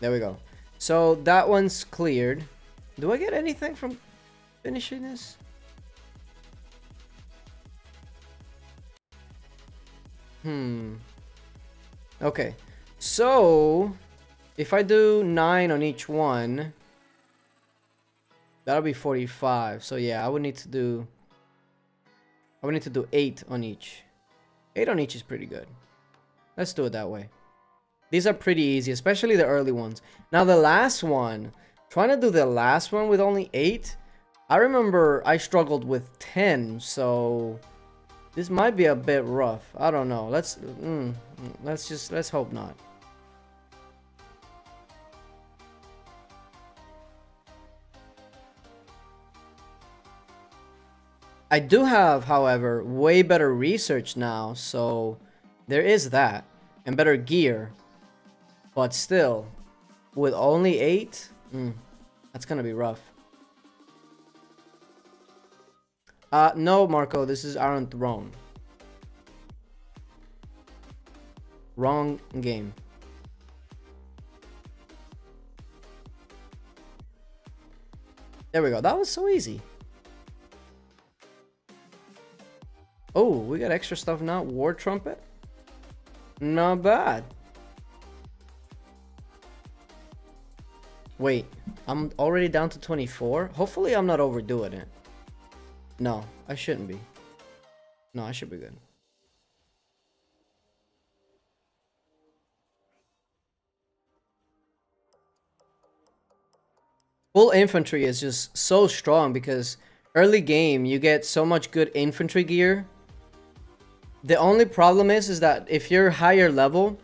There we go. So that one's cleared. Do I get anything from finishing this? Okay. So... if I do 9 on each one... that'll be 45. So yeah, I would need to do 8 on each. 8 on each is pretty good. Let's do it that way. These are pretty easy, especially the early ones. Now the last one, trying to do the last one with only 8, I remember I struggled with 10, so this might be a bit rough. I don't know. Let's hope not. I do have, however, way better research now, so there is that, and better gear. But still, with only 8, that's gonna be rough. No, Marco, this is Iron Throne. Wrong game. There we go. That was so easy. Oh, we got extra stuff now. War Trumpet. Not bad. Wait, I'm already down to 24. Hopefully I'm not overdoing it. No, I shouldn't be. No, I should be good. Full infantry is just so strong because early game you get so much good infantry gear. The only problem is that if you're higher level,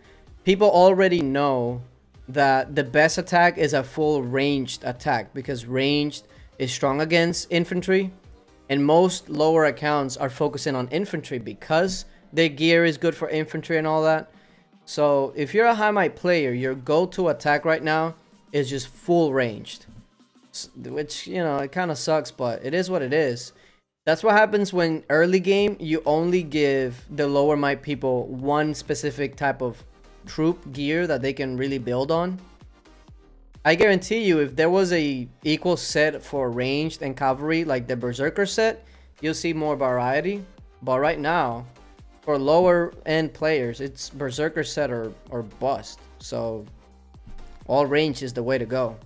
people already know that the best attack is a full ranged attack, because ranged is strong against infantry, and most lower accounts are focusing on infantry because their gear is good for infantry and all that. So if you're a high might player, your go-to attack right now is just full ranged, which, you know, it kind of sucks, but it is what it is. That's what happens when early game you only give the lower might people one specific type of troop gear that they can really build on. I guarantee you, if there was a equal set for ranged and cavalry, like the Berserker set, you'll see more variety. But right now, for lower end players, it's Berserker set or bust. So all range is the way to go.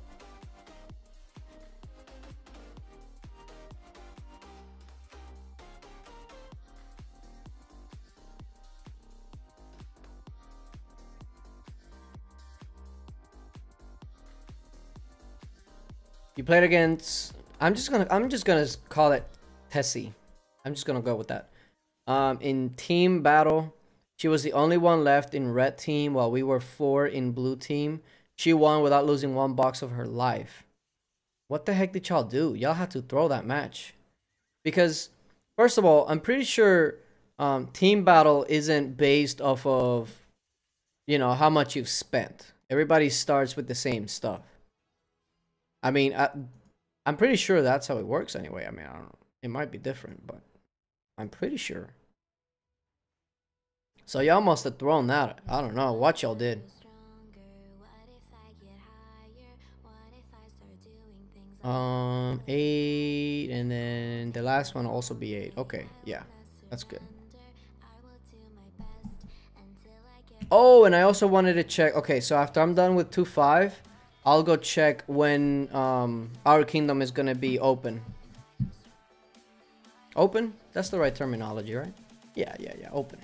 You played against. I'm just gonna call it Tessie. I'm just gonna go with that. In team battle, she was the only one left in red team while we were 4 in blue team. She won without losing 1 box of her life. What the heck did y'all do? Y'all had to throw that match. Because, first of all, I'm pretty sure team battle isn't based off of, you know, how much you've spent. Everybody starts with the same stuff. I mean, I'm pretty sure that's how it works anyway. I mean, I don't know. It might be different, but I'm pretty sure. So y'all must have thrown that. I don't know what y'all did. 8, and then the last one will also be 8. Okay, yeah, that's good. Oh, and I also wanted to check. Okay, so after I'm done with 2-5, I'll go check when our kingdom is gonna be open. Open? That's the right terminology, right? Yeah, open.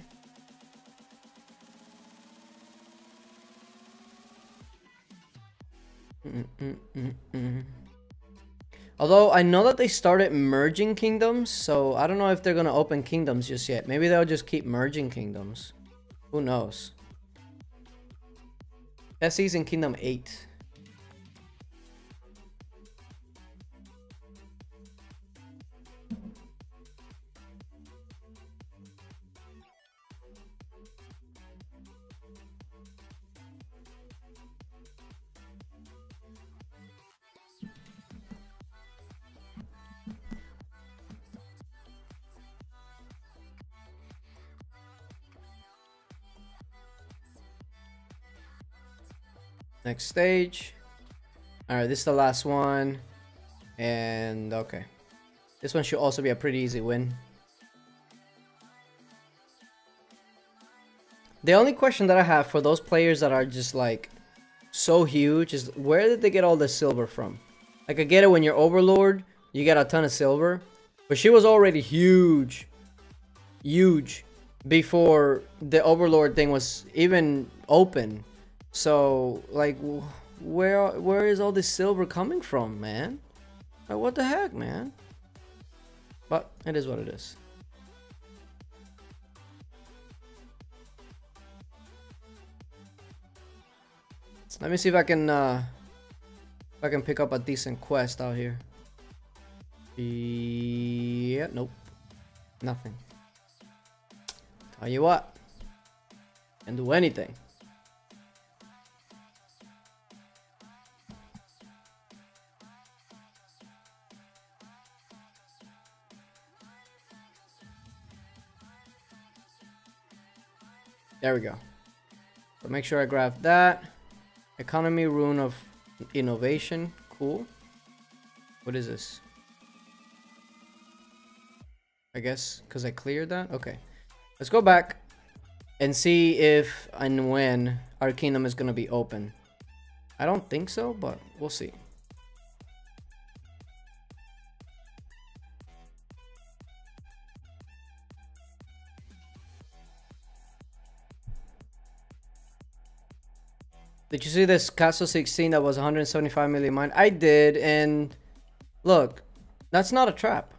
Although I know that they started merging kingdoms, so I don't know if they're gonna open kingdoms just yet. Maybe they'll just keep merging kingdoms. Who knows? Tessie's in Kingdom 8. Next stage. Alright, this is the last one. And okay. This one should also be a pretty easy win. The only question that I have for those players that are just like so huge is, where did they get all the silver from? Like, I get it, when you're Overlord, you get a ton of silver. But she was already huge. Huge. Before the Overlord thing was even open. So, like, where is all this silver coming from, man? Like, what the heck, man? But it is what it is. Let me see if I can pick up a decent quest out here. Yeah, nope. Nothing. Tell you what. Can do anything. There we go. So make sure I grab that. Economy rune of innovation. Cool. What is this? I guess because I cleared that? Okay. Let's go back and see if and when our kingdom is going to be open. I don't think so, but we'll see. Did you see this Castle 16 that was 175 million mine? I did, and look, that's not a trap.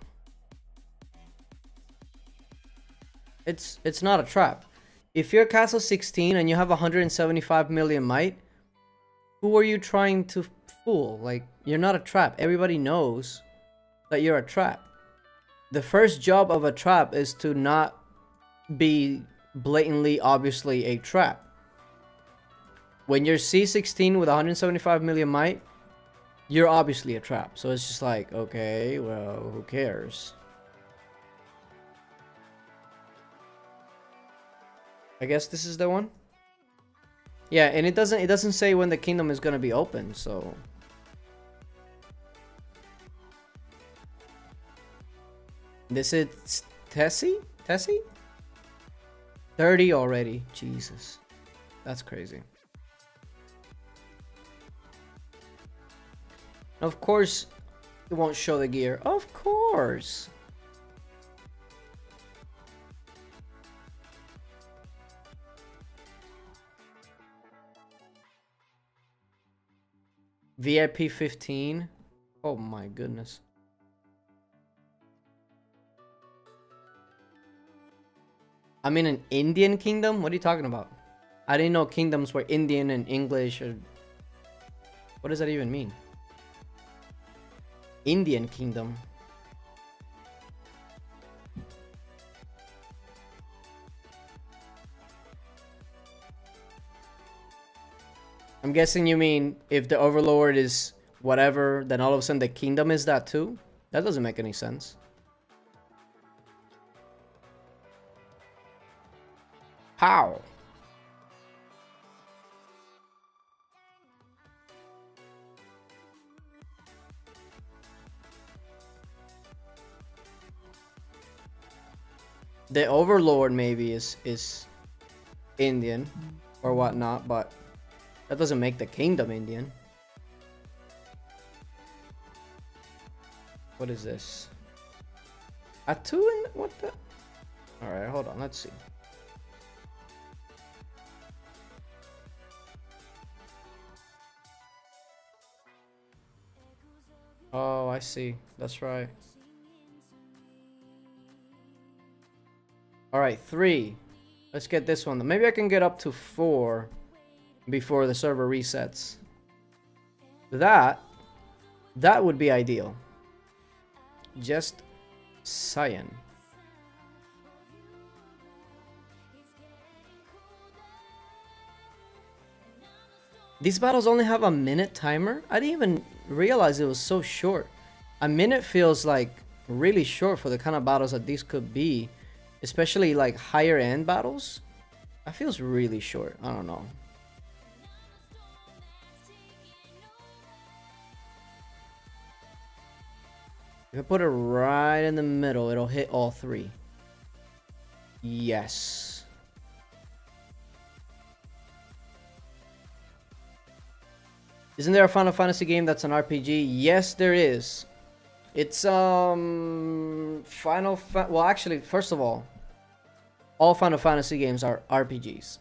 It's not a trap. If you're Castle 16 and you have 175 million might, who are you trying to fool? Like, you're not a trap. Everybody knows that you're a trap. The first job of a trap is to not be blatantly, obviously a trap. When you're C16 with 175 million might, you're obviously a trap. So it's just like, okay, well, who cares? I guess this is the one. Yeah, and it doesn't say when the kingdom is gonna be open, so this is Tessie? 30 already. Jesus. That's crazy. Of course it won't show the gear. Of course. VIP 15. Oh my goodness. I'm in an Indian kingdom? What are you talking about? I didn't know kingdoms were Indian and English or... What does that even mean? Indian kingdom. I'm guessing you mean if the overlord is whatever, then all of a sudden the kingdom is that too? That doesn't make any sense. How? The overlord maybe is Indian or whatnot, but that doesn't make the kingdom Indian. What is this? A 2 in what the? Alright, hold on, let's see. Oh, I see. That's right. Alright, 3. Let's get this one. Maybe I can get up to 4 before the server resets. That would be ideal. Just saying. These battles only have a minute timer? I didn't even realize it was so short. A minute feels like really short for the kind of battles that these could be. Especially like higher end battles. That feels really short. I don't know. If I put it right in the middle, it'll hit all 3. Yes. Isn't there a Final Fantasy game that's an RPG? Yes, there is. It's well, actually, first of all Final Fantasy games are RPGs.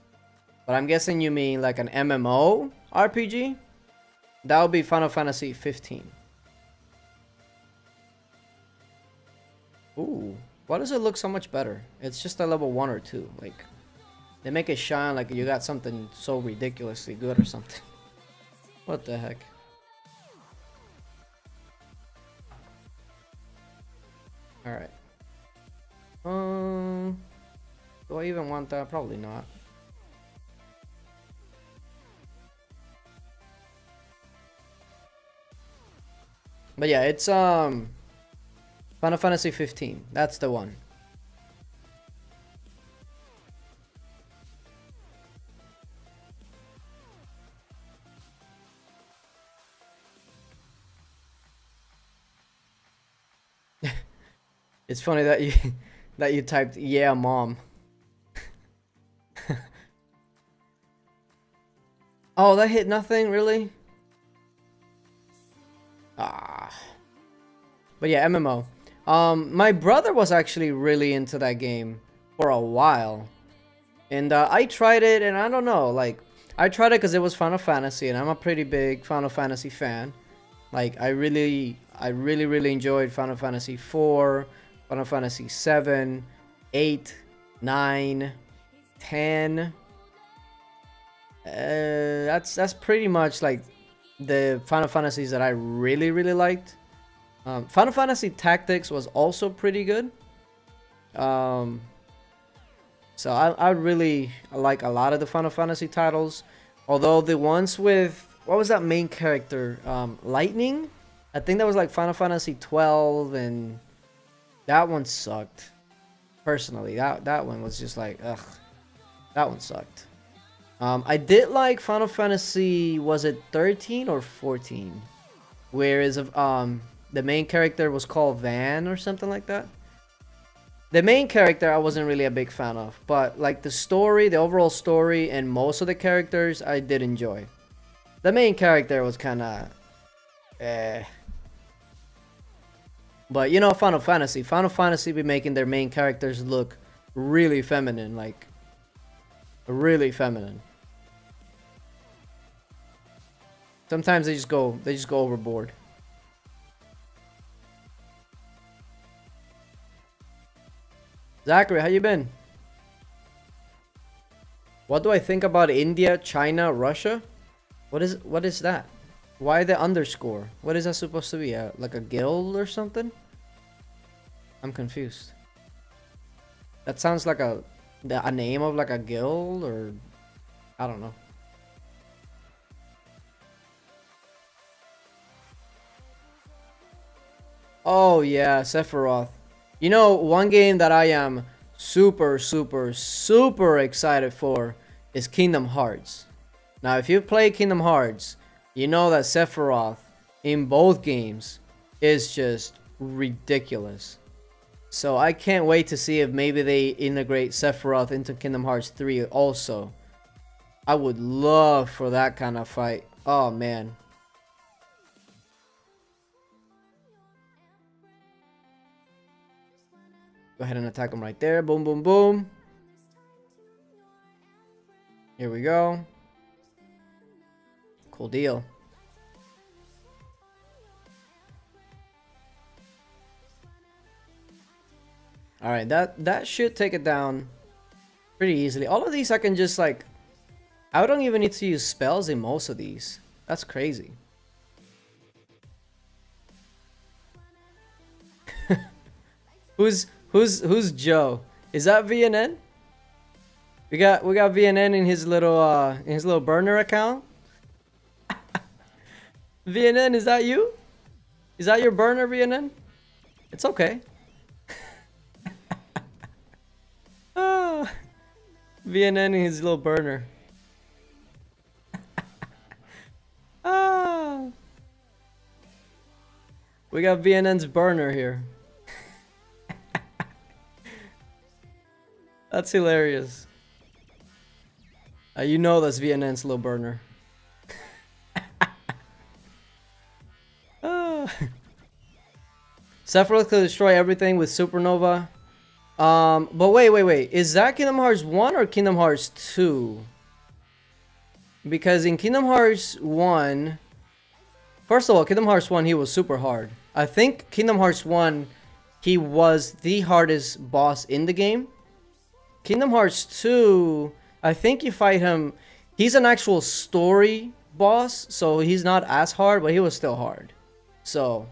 But I'm guessing you mean like an MMO RPG? That would be Final Fantasy 15. Ooh, why does it look so much better? It's just a level 1 or 2. Like, they make it shine like you got something so ridiculously good or something. What the heck? Alright. Do I even want that? Probably not. But yeah, it's Final Fantasy 15. That's the one. It's funny that you typed "yeah, mom." Oh, that hit nothing, really? Ah. But yeah, MMO. My brother was actually really into that game for a while, and I tried it, and I don't know, like I tried it because it was Final Fantasy, and I'm a pretty big Final Fantasy fan. Like I really enjoyed Final Fantasy 4, Final Fantasy 7, 8, 9, 10. That's pretty much like the Final Fantasies that I really liked. Final Fantasy Tactics was also pretty good. So I really like a lot of the Final Fantasy titles. Although the ones with, what was that main character? Lightning? I think that was like Final Fantasy 12, and that one sucked. Personally, that one was just like, ugh. That one sucked. I did like Final Fantasy, was it 13 or 14? Whereas the main character was called Van or something like that. The main character I wasn't really a big fan of, but like the story, the overall story, and most of the characters I did enjoy. The main character was kind of But you know, Final Fantasy be making their main characters look really feminine, like really feminine. Sometimes they just go overboard. Zachary, how you been? What do I think about India, China, Russia? What is that? Why the underscore? What is that supposed to be? Like a guild or something? I'm confused. That sounds like a name of like a guild, or I don't know. Oh yeah, Sephiroth. You know, one game that I am super excited for is Kingdom Hearts. Now, if you play Kingdom Hearts, you know that Sephiroth in both games is just ridiculous. So I can't wait to see if maybe they integrate Sephiroth into Kingdom Hearts 3 also. I would love for that kind of fight. Oh man. Go ahead and attack him right there. Boom, boom, boom. Here we go. Cool deal. Alright, that should take it down pretty easily. All of these I can just like... I don't even need to use spells in most of these. That's crazy. Who's Joe? Is that VNN? We got VNN in his little burner account. VNN, is that you? Is that your burner, VNN? It's okay. Ah, VNN in his little burner. Ah, we got VNN's burner here. That's hilarious. You know that's VNN's little burner. Sephiroth could destroy everything with Supernova. But wait. Is that Kingdom Hearts 1 or Kingdom Hearts 2? Because in Kingdom Hearts 1... First of all, Kingdom Hearts 1, he was super hard. I think Kingdom Hearts 1, he was the hardest boss in the game. Kingdom Hearts 2, I think you fight him... He's an actual story boss, so he's not as hard, but he was still hard. So...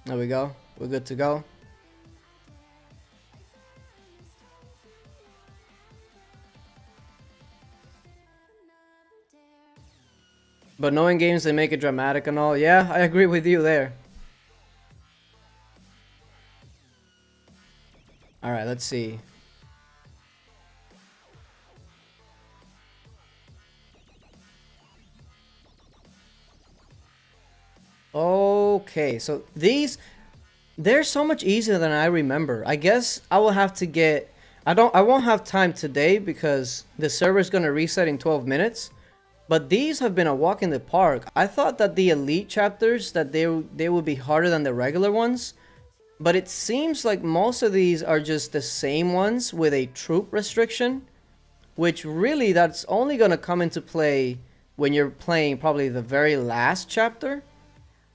There we go. We're good to go. But knowing games, they make it dramatic and all. Yeah, I agree with you there. Alright, let's see. Okay, so these... They're so much easier than I remember. I guess I will have to get... I won't have time today because the server's gonna reset in 12 minutes. But these have been a walk in the park. I thought that the elite chapters, that they would be harder than the regular ones. But it seems like most of these are just the same ones with a troop restriction. Which really, that's only gonna come into play when you're playing probably the very last chapter.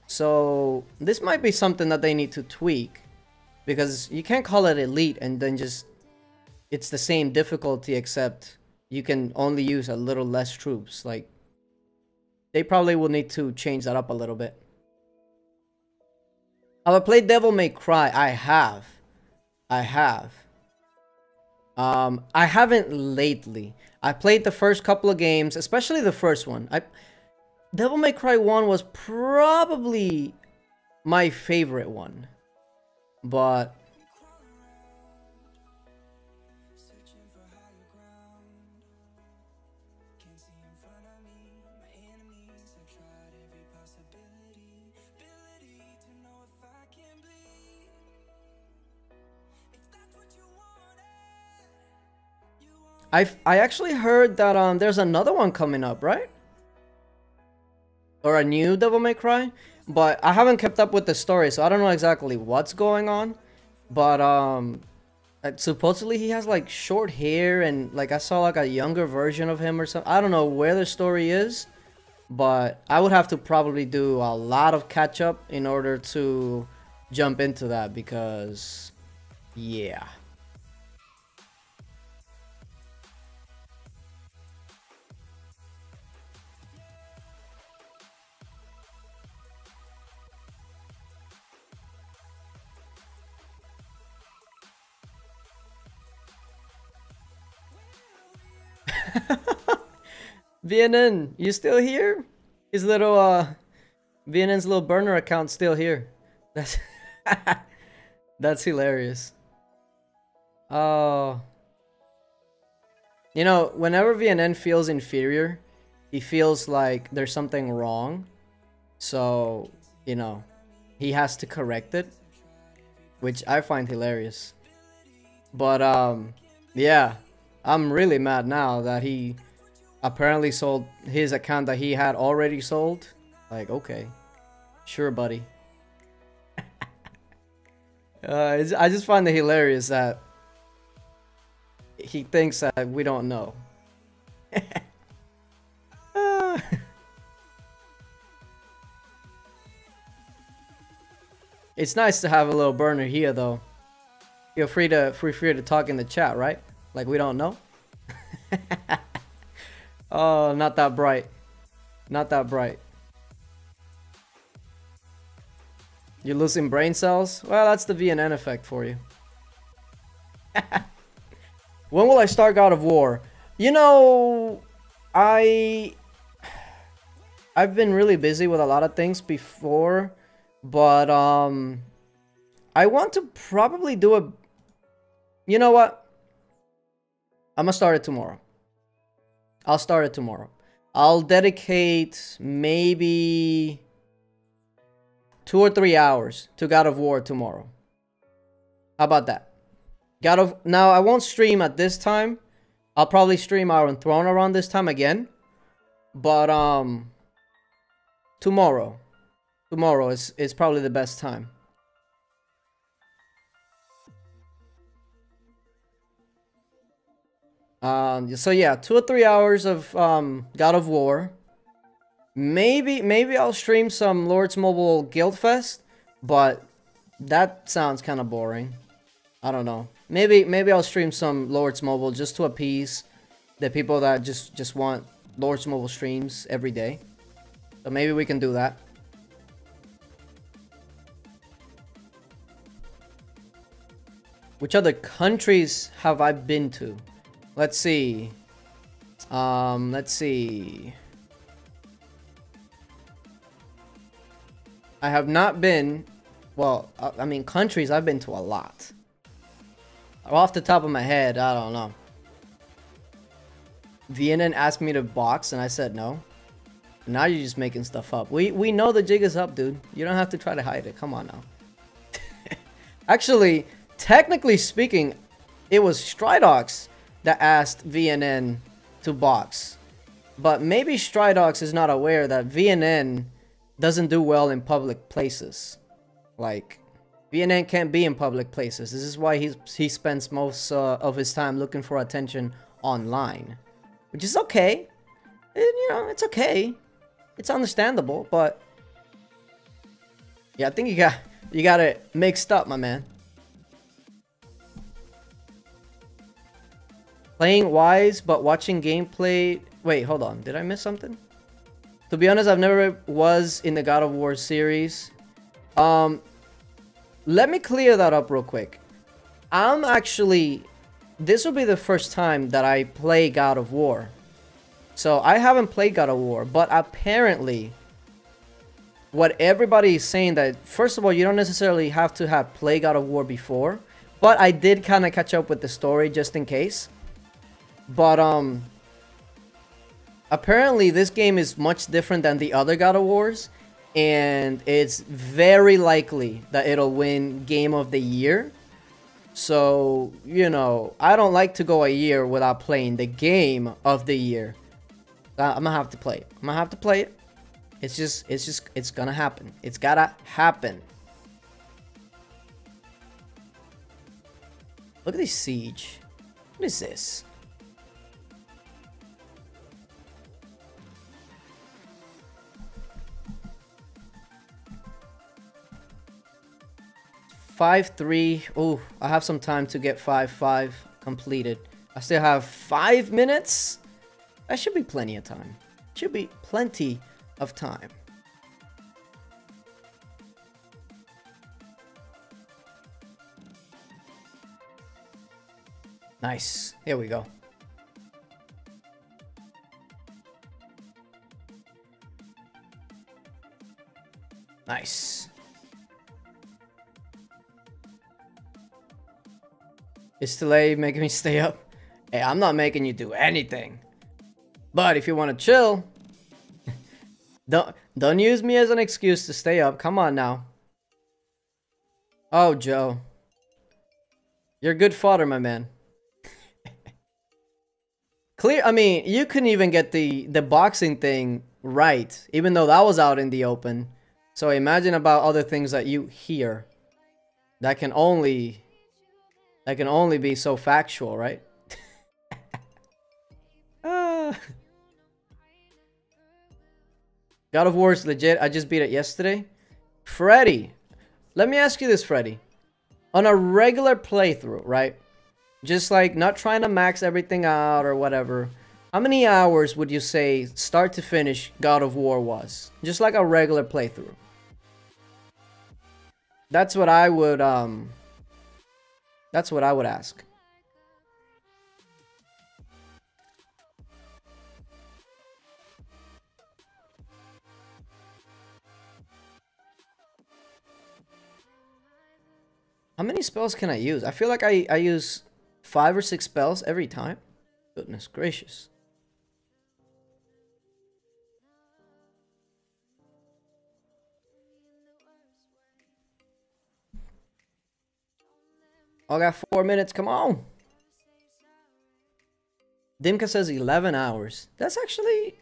So this might be something that they need to tweak, because you can't call it elite and then just it's the same difficulty except you can only use a little less troops. Like, they probably will need to change that up a little bit. Have I played Devil May Cry? I have. I have. I haven't lately. I played the first couple of games, especially the first one. Devil May Cry 1 was probably my favorite one. But I actually heard that there's another one coming up, right? Or a new Devil May Cry, but I haven't kept up with the story, so I don't know exactly what's going on. But supposedly he has like short hair, and like I saw like a younger version of him or something. I don't know where the story is, but I would have to probably do a lot of catch up in order to jump into that, because yeah. VNN, you still here? His little VNN's little burner account still here. That's that's hilarious. Oh, you know, whenever VNN feels inferior, he feels like there's something wrong. So, you know, he has to correct it, which I find hilarious. But yeah, I'm really mad now that he apparently sold his account that he had already sold. Like, okay, sure, buddy. I just find it hilarious that he thinks that we don't know. It's nice to have a little burner here, though. Feel free to talk in the chat, right? Like we don't know. Oh, not that bright. Not that bright. You're losing brain cells? Well, that's the VNN effect for you. When will I start God of War? You know, I've been really busy with a lot of things before, but I want to probably do a... You know what? I'm gonna start it tomorrow. I'll start it tomorrow. I'll dedicate maybe 2 or 3 hours to God of War tomorrow. How about that? Now, I won't stream at this time. I'll probably stream Iron Throne around this time again. But tomorrow is probably the best time. So yeah, 2 or 3 hours of God of War. Maybe I'll stream some Lords Mobile Guild Fest, but that sounds kind of boring. I don't know. Maybe I'll stream some Lords Mobile just to appease the people that just want Lords Mobile streams every day. So maybe we can do that. Which other countries have I been to? Let's see. Let's see. I have not been... Well, I mean, countries I've been to a lot. Off the top of my head, I don't know. VNN asked me to box, and I said no. Now you're just making stuff up. We know the jig is up, dude. You don't have to try to hide it. Come on now. Actually, technically speaking, it was Stridox that asked VNN to box. But maybe Stridox is not aware that VNN doesn't do well in public places. Like, VNN can't be in public places. This is why he spends most of his time looking for attention online. Which is okay. And, you know, it's okay. It's understandable, but Yeah, I think you got it mixed up, my man. Playing wise, but watching gameplay. Wait, hold on. Did I miss something? To be honest, I've never was in the God of War series. Let me clear that up real quick. I'm actually... This will be the first time that I play God of War. So, I haven't played God of War, but apparently... What everybody is saying that, first of all, you don't necessarily have to have played God of War before. But I did kind of catch up with the story just in case. But, apparently this game is much different than the other God of Wars. And it's very likely that it'll win Game of the Year. So, you know, I don't like to go a year without playing the Game of the Year. I'm gonna have to play it. I'm gonna have to play it. It's gonna happen. It's gotta happen. Look at this siege. What is this? (5-3). Oh, I have some time to get 5-5 completed. I still have 5 minutes. That should be plenty of time. Should be plenty of time. Nice. Here we go. Nice. Is delay making me stay up? Hey, I'm not making you do anything. But if you want to chill, don't use me as an excuse to stay up. Come on now. Oh, Joe. You're good fodder, my man. Clear. I mean, you couldn't even get the boxing thing right, even though that was out in the open. So imagine about other things that you hear. That can only be so factual, right? God of War is legit. I just beat it yesterday. Freddy, let me ask you this, Freddy. On a regular playthrough, right? Just like not trying to max everything out or whatever. How many hours would you say start to finish God of War was? Just like a regular playthrough. That's what I would ask. How many spells can I use? I feel like I use 5 or 6 spells every time. Goodness gracious. I got 4 minutes. Come on. Dimka says 11 hours. That's actually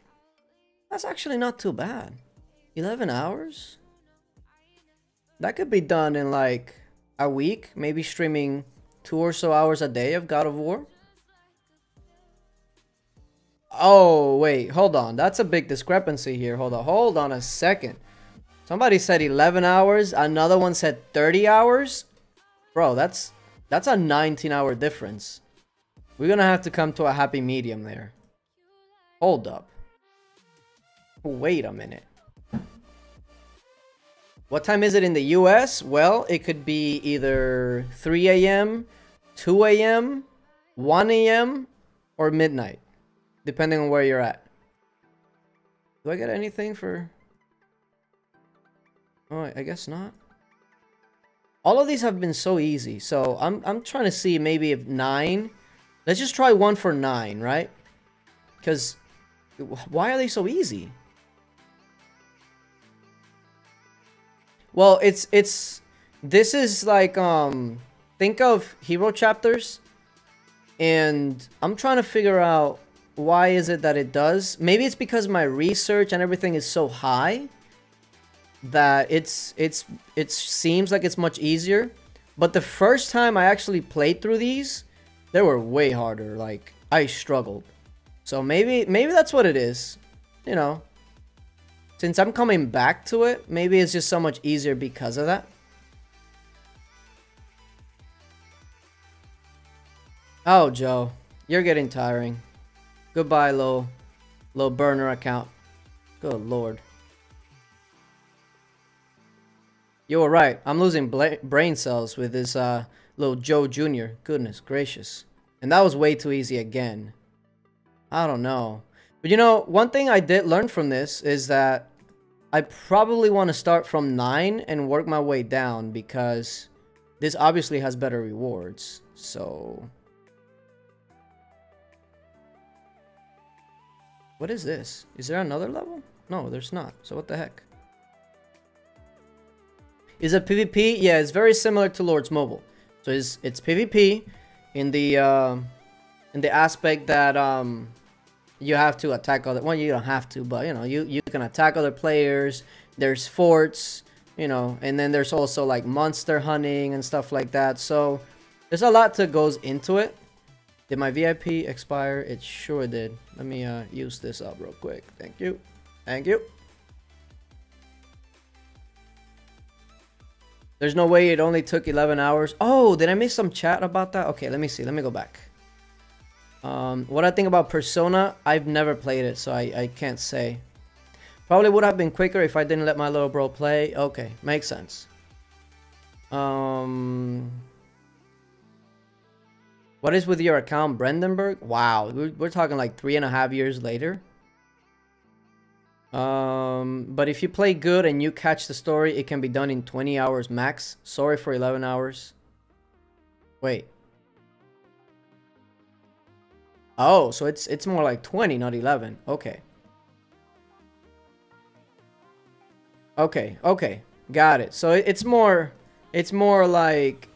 not too bad. 11 hours? That could be done in like a week, maybe streaming 2 or so hours a day of God of War. Oh, wait, hold on. That's a big discrepancy here. Hold on a second. Somebody said 11 hours. Another one said 30 hours. Bro, that's a 19-hour difference. We're gonna have to come to a happy medium there. Hold up. Wait a minute. What time is it in the US? Well, it could be either 3 a.m., 2 a.m., 1 a.m., or midnight. Depending on where you're at. Do I get anything for... Oh, I guess not. All of these have been so easy. So I'm trying to see maybe if 9... Let's just try one for 9, right? Because why are they so easy? Well, this is like think of hero chapters, and I'm trying to figure out why is it that it does. Maybe it's because my research and everything is so high that it seems like it's much easier. But the first time I actually played through these, they were way harder. Like, I struggled. So maybe that's what it is. You know, Since I'm coming back to it, maybe it's just so much easier because of that. Oh, Joe, you're getting tiring. Goodbye, low burner account. Good lord. You were right. I'm losing brain cells with this little Joe Jr. Goodness gracious. And that was way too easy again. I don't know. But you know, one thing I did learn from this is that I probably want to start from 9 and work my way down because this obviously has better rewards. So... what is this? Is there another level? No, there's not. So what the heck? Is it PvP? Yeah, it's very similar to Lords Mobile. So it's PvP in the aspect that you have to attack other. Well, you don't have to, but you know you can attack other players. There's forts, you know, and then there's also like monster hunting and stuff like that. So there's a lot that goes into it. Did my VIP expire? It sure did. Let me use this up real quick. Thank you. Thank you. There's no way it only took 11 hours. Oh, did I miss some chat about that? Okay, let me see. Let me go back. What I think about Persona, I've never played it, so I can't say. Probably would have been quicker if I didn't let my little bro play. Okay, makes sense. What is with your account, Brandenburg? Wow, we're talking like 3.5 years later. But if you play good and you catch the story, it can be done in 20 hours max. Sorry for 11 hours. Wait. Oh, so it's more like 20, not 11. Okay. Okay. Got it. So it's more like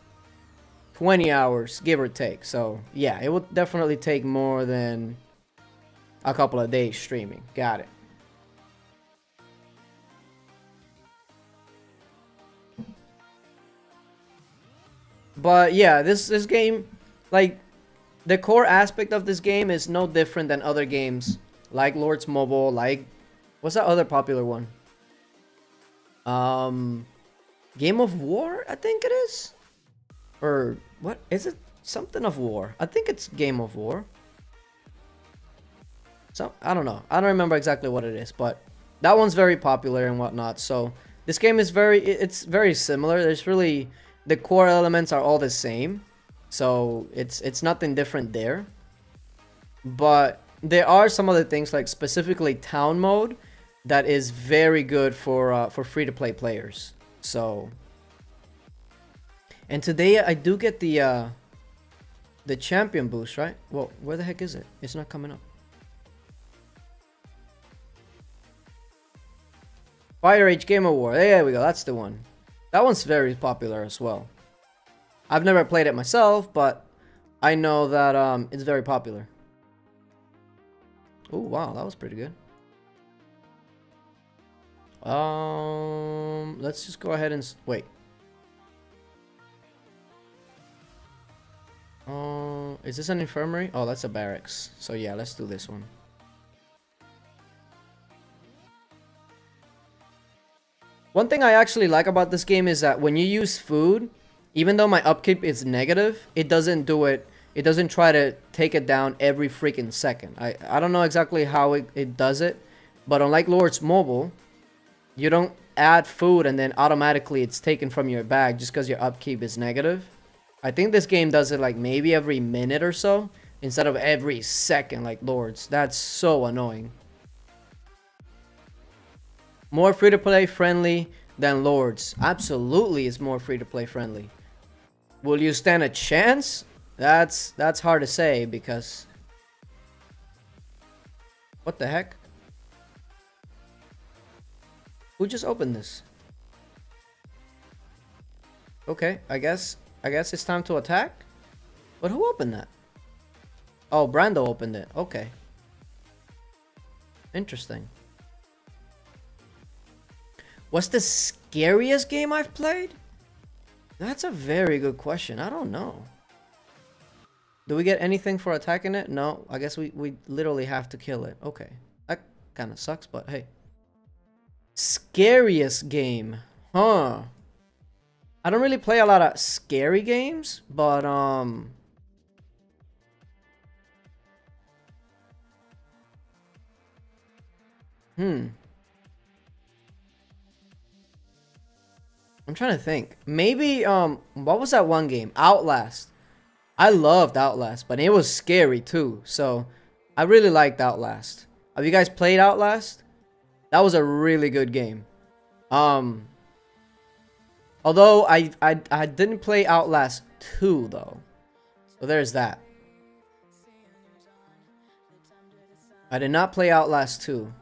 20 hours, give or take. So, yeah, it will definitely take more than a couple of days streaming. Got it. But yeah, this game, like, the core aspect of this game is no different than other games, like Lords Mobile, like, what's that other popular one? Game of War, I think it is? Or, what, is it something of war? I think it's Game of War. So, I don't know. I don't remember exactly what it is, but that one's very popular and whatnot, so this game is it's very similar. There's really... the core elements are all the same, so it's nothing different there. But there are some other things, like specifically town mode, that is very good for free-to-play players. So, and today I do get the champion boost, right? Well, where the heck is it? It's not coming up. Fire Age Game Award. There we go. That's the one. That one's very popular as well. I've never played it myself, but I know that it's very popular. Oh, wow, that was pretty good. Let's just go ahead and wait. Is this an infirmary? Oh, that's a barracks. So yeah, let's do this one. One thing I actually like about this game is that when you use food, even though my upkeep is negative, it doesn't do it. It doesn't try to take it down every freaking second. I don't know exactly how it does it, but unlike Lords Mobile, you don't add food and then automatically it's taken from your bag just because your upkeep is negative. I think this game does it like maybe every minute or so instead of every second like Lords. That's so annoying. More free-to-play friendly than Lords. Absolutely is more free-to-play friendly. Will you stand a chance? That's hard to say because... what the heck? Who just opened this? Okay, I guess it's time to attack? But who opened that? Oh, Brando opened it. Okay. Interesting. What's the scariest game I've played? That's a very good question. I don't know. Do we get anything for attacking it? No, I guess we literally have to kill it. Okay. That kind of sucks, but hey. Scariest game. Huh. I don't really play a lot of scary games, but I'm trying to think. Maybe what was that one game? Outlast. I loved Outlast, but it was scary too. So I really liked Outlast. Have you guys played Outlast? That was a really good game. Um Although I didn't play Outlast 2 though. So there's that. I did not play Outlast 2.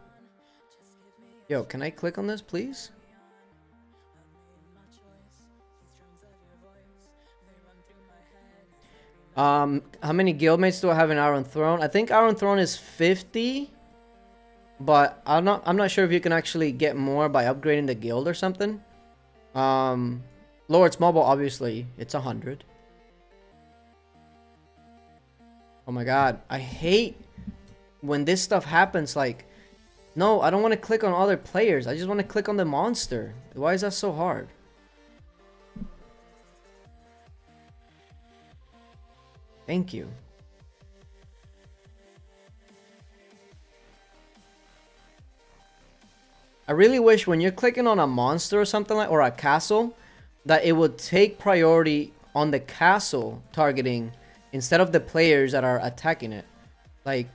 Yo, can I click on this, please? How many guildmates do I have in Iron Throne? I think Iron Throne is 50. But I'm not sure if you can actually get more by upgrading the guild or something. Lord's Mobile, obviously, it's 100. Oh my god, I hate when this stuff happens. Like, no, I don't want to click on other players. I just want to click on the monster. Why is that so hard? Thank you. I really wish when you're clicking on a monster or something like, or a castle, that it would take priority on the castle targeting instead of the players that are attacking it. Like,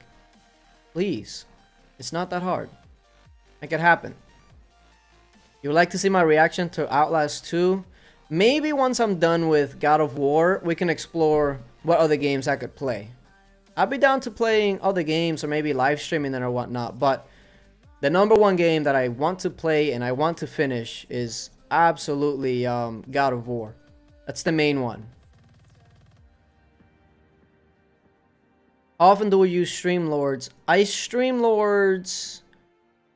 please. It's not that hard. Make it happen. You would like to see my reaction to Outlast 2? Maybe once I'm done with God of War, we can explore what other games I could play. I'd be down to playing other games or maybe live streaming them or whatnot, but the number one game that I want to play and I want to finish is absolutely God of War. That's the main one. How often do we use Streamlords? I Streamlords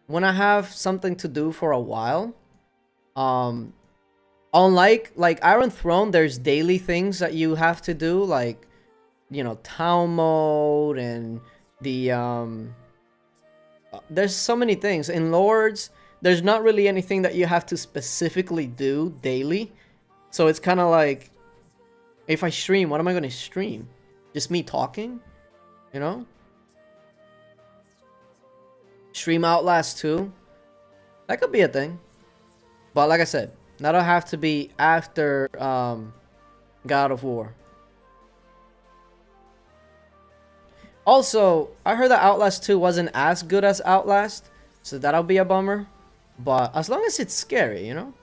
when I have something to do for a while. Unlike like Iron Throne, there's daily things that you have to do, like, you know, town mode and the there's so many things. In Lords, there's not really anything that you have to specifically do daily. So it's kind of like, if I stream, what am I going to stream? Just me talking? You know? Stream Outlast 2? That could be a thing. But like I said, that'll have to be after God of War. Also, I heard that Outlast 2 wasn't as good as Outlast, so that'll be a bummer. But as long as it's scary, you know?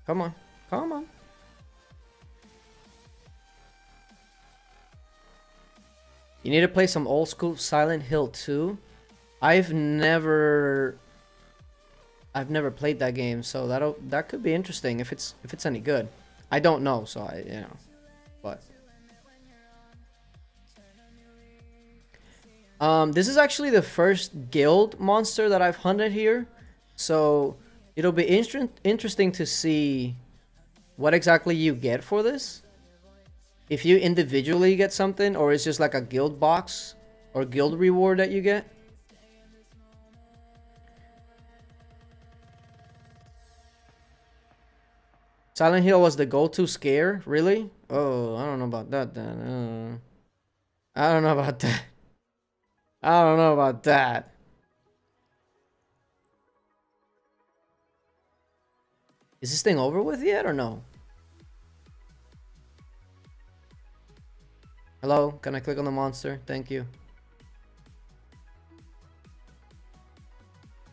Come on. Come on. You need to play some old school Silent Hill 2. I've never played that game, so that could be interesting if it's any good. I don't know, so I, you know, but this is actually the first guild monster that I've hunted here, so it'll be interesting to see what exactly you get for this. If you individually get something, or it's just like a guild box or guild reward that you get. Silent Hill was the go-to scare? Really? Oh, I don't know about that then. I don't know about that. I don't know about that. Is this thing over with yet or no? Hello? Can I click on the monster? Thank you.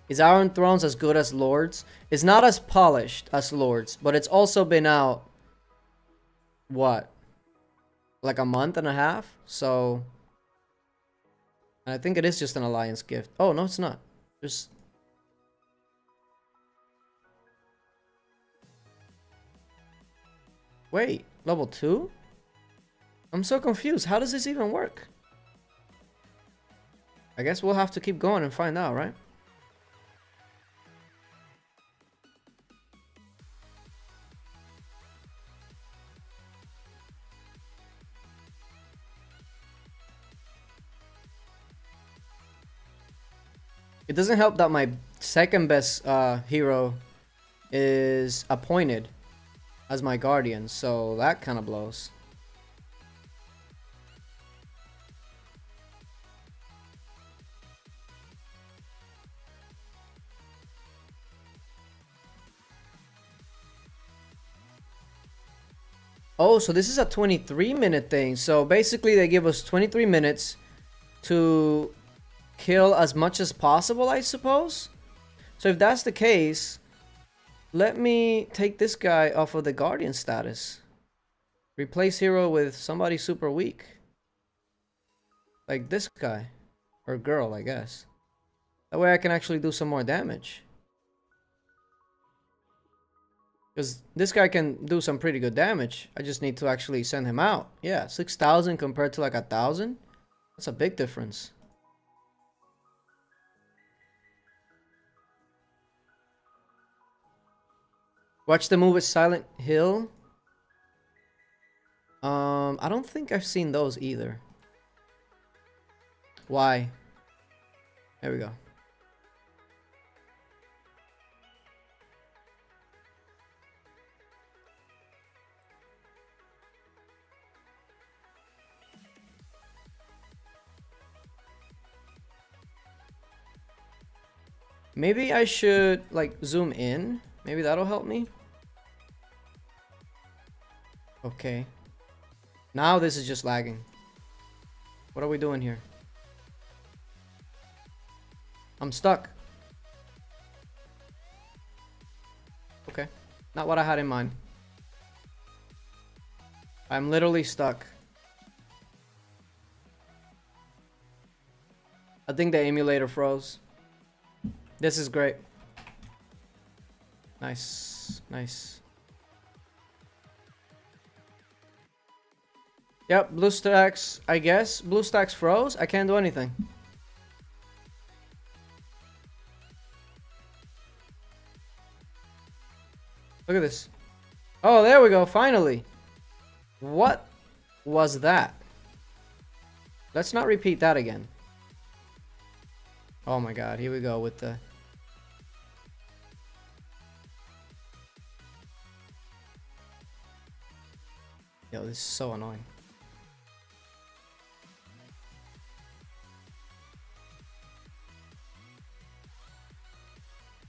Is Iron Thrones as good as Lords? It's not as polished as Lords, but it's also been out, what? Like a month and a half? So I think it is just an Alliance gift. Oh, no, it's not. Just... Wait, level 2? I'm so confused. How does this even work? I guess we'll have to keep going and find out, right? It doesn't help that my second best hero is appointed as my guardian, so that kind of blows. Oh, so this is a 23-minute thing. So basically they give us 23 minutes to kill as much as possible, I suppose. So if that's the case, let me take this guy off of the guardian status. Replace hero with somebody super weak. Like this guy. Or girl, I guess. That way I can actually do some more damage. Because this guy can do some pretty good damage. I just need to actually send him out. Yeah, 6,000 compared to like 1,000. That's a big difference. Watch the movie Silent Hill. I don't think I've seen those either. Why? There we go. Maybe I should like zoom in. Maybe that'll help me. Okay. Now this is just lagging. What are we doing here? I'm stuck. Okay. Not what I had in mind. I'm literally stuck. I think the emulator froze. This is great. Nice. Nice. Yep, BlueStacks, I guess. BlueStacks froze. I can't do anything. Look at this. Oh, there we go. Finally. What was that? Let's not repeat that again. Oh my god, here we go with the... Yo, this is so annoying.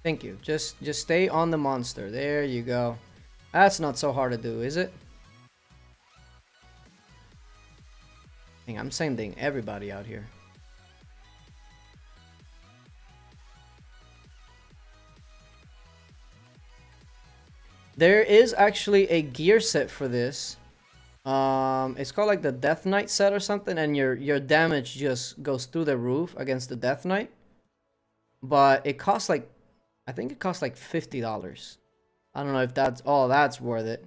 Thank you. Just stay on the monster. There you go. That's not so hard to do, is it? Dang, I'm sending everybody out here. There is actually a gear set for this. It's called like the Death Knight set or something, and your damage just goes through the roof against the Death Knight. But it costs like, I think it costs like $50. I don't know if that's all that's worth it.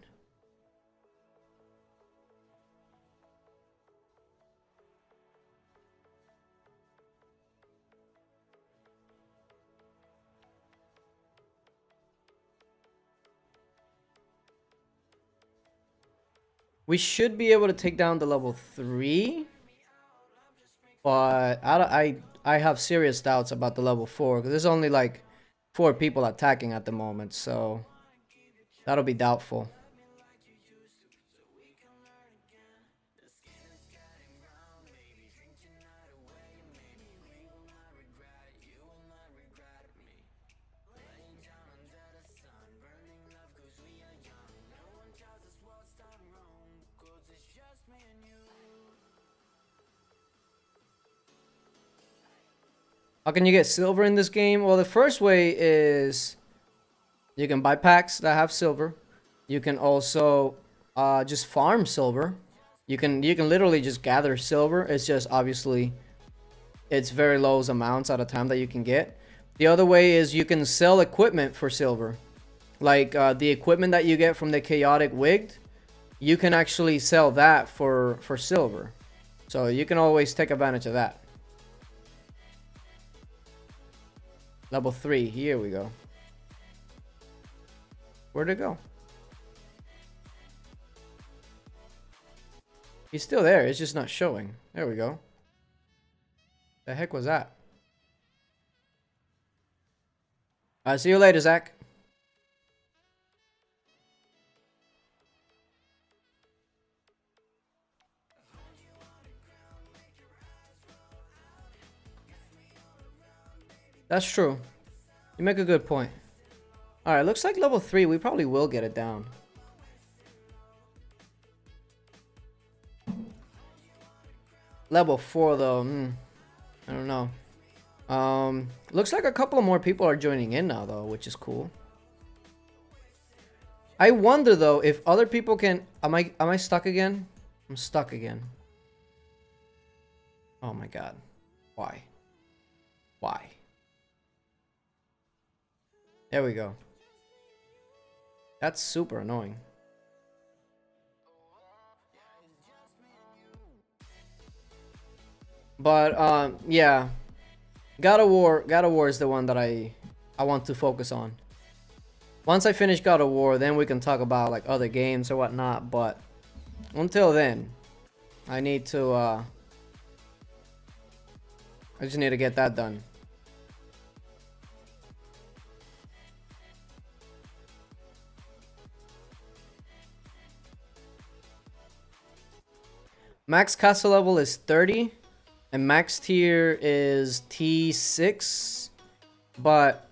We should be able to take down the level 3. But I have serious doubts about the level 4. Because there's only like 4 people attacking at the moment. So that'll be doubtful. How can you get silver in this game? Well, the first way is you can buy packs that have silver. You can also just farm silver. You can literally just gather silver. It's just obviously it's very low amounts at a time that you can get. The other way is you can sell equipment for silver. Like the equipment that you get from the Chaotic Wigged, you can actually sell that for silver. So you can always take advantage of that. Level 3, here we go. Where'd it go? He's still there, it's just not showing. There we go. The heck was that? See you later, Zach. That's true. You make a good point. Alright, looks like level 3, we probably will get it down. Level 4 though, I don't know. Looks like a couple of more people are joining in now though, which is cool. I wonder though if other people can. Am I stuck again? I'm stuck again. Oh my god. Why? Why? There we go. That's super annoying. But yeah. God of War is the one that I want to focus on. Once I finish God of War, then we can talk about like other games or whatnot, but until then, I need to I just need to get that done. Max castle level is 30 and max tier is T6, but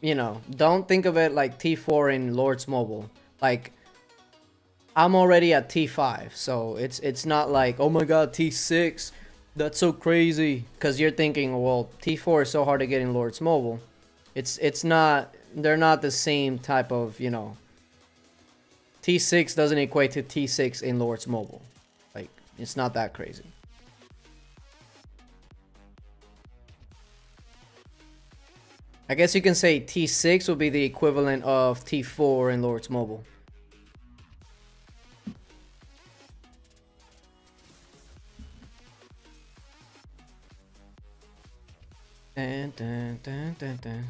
you know, don't think of it like T4 in Lords Mobile. Like, I'm already at T5, so it's not like, oh my god, T6, that's so crazy. Because you're thinking, well, T4 is so hard to get in Lords Mobile. It's not, they're not the same type of, you know, T6 doesn't equate to T6 in Lords Mobile. Like, it's not that crazy. I guess you can say T6 will be the equivalent of T4 in Lords Mobile. Dun, dun, dun, dun, dun.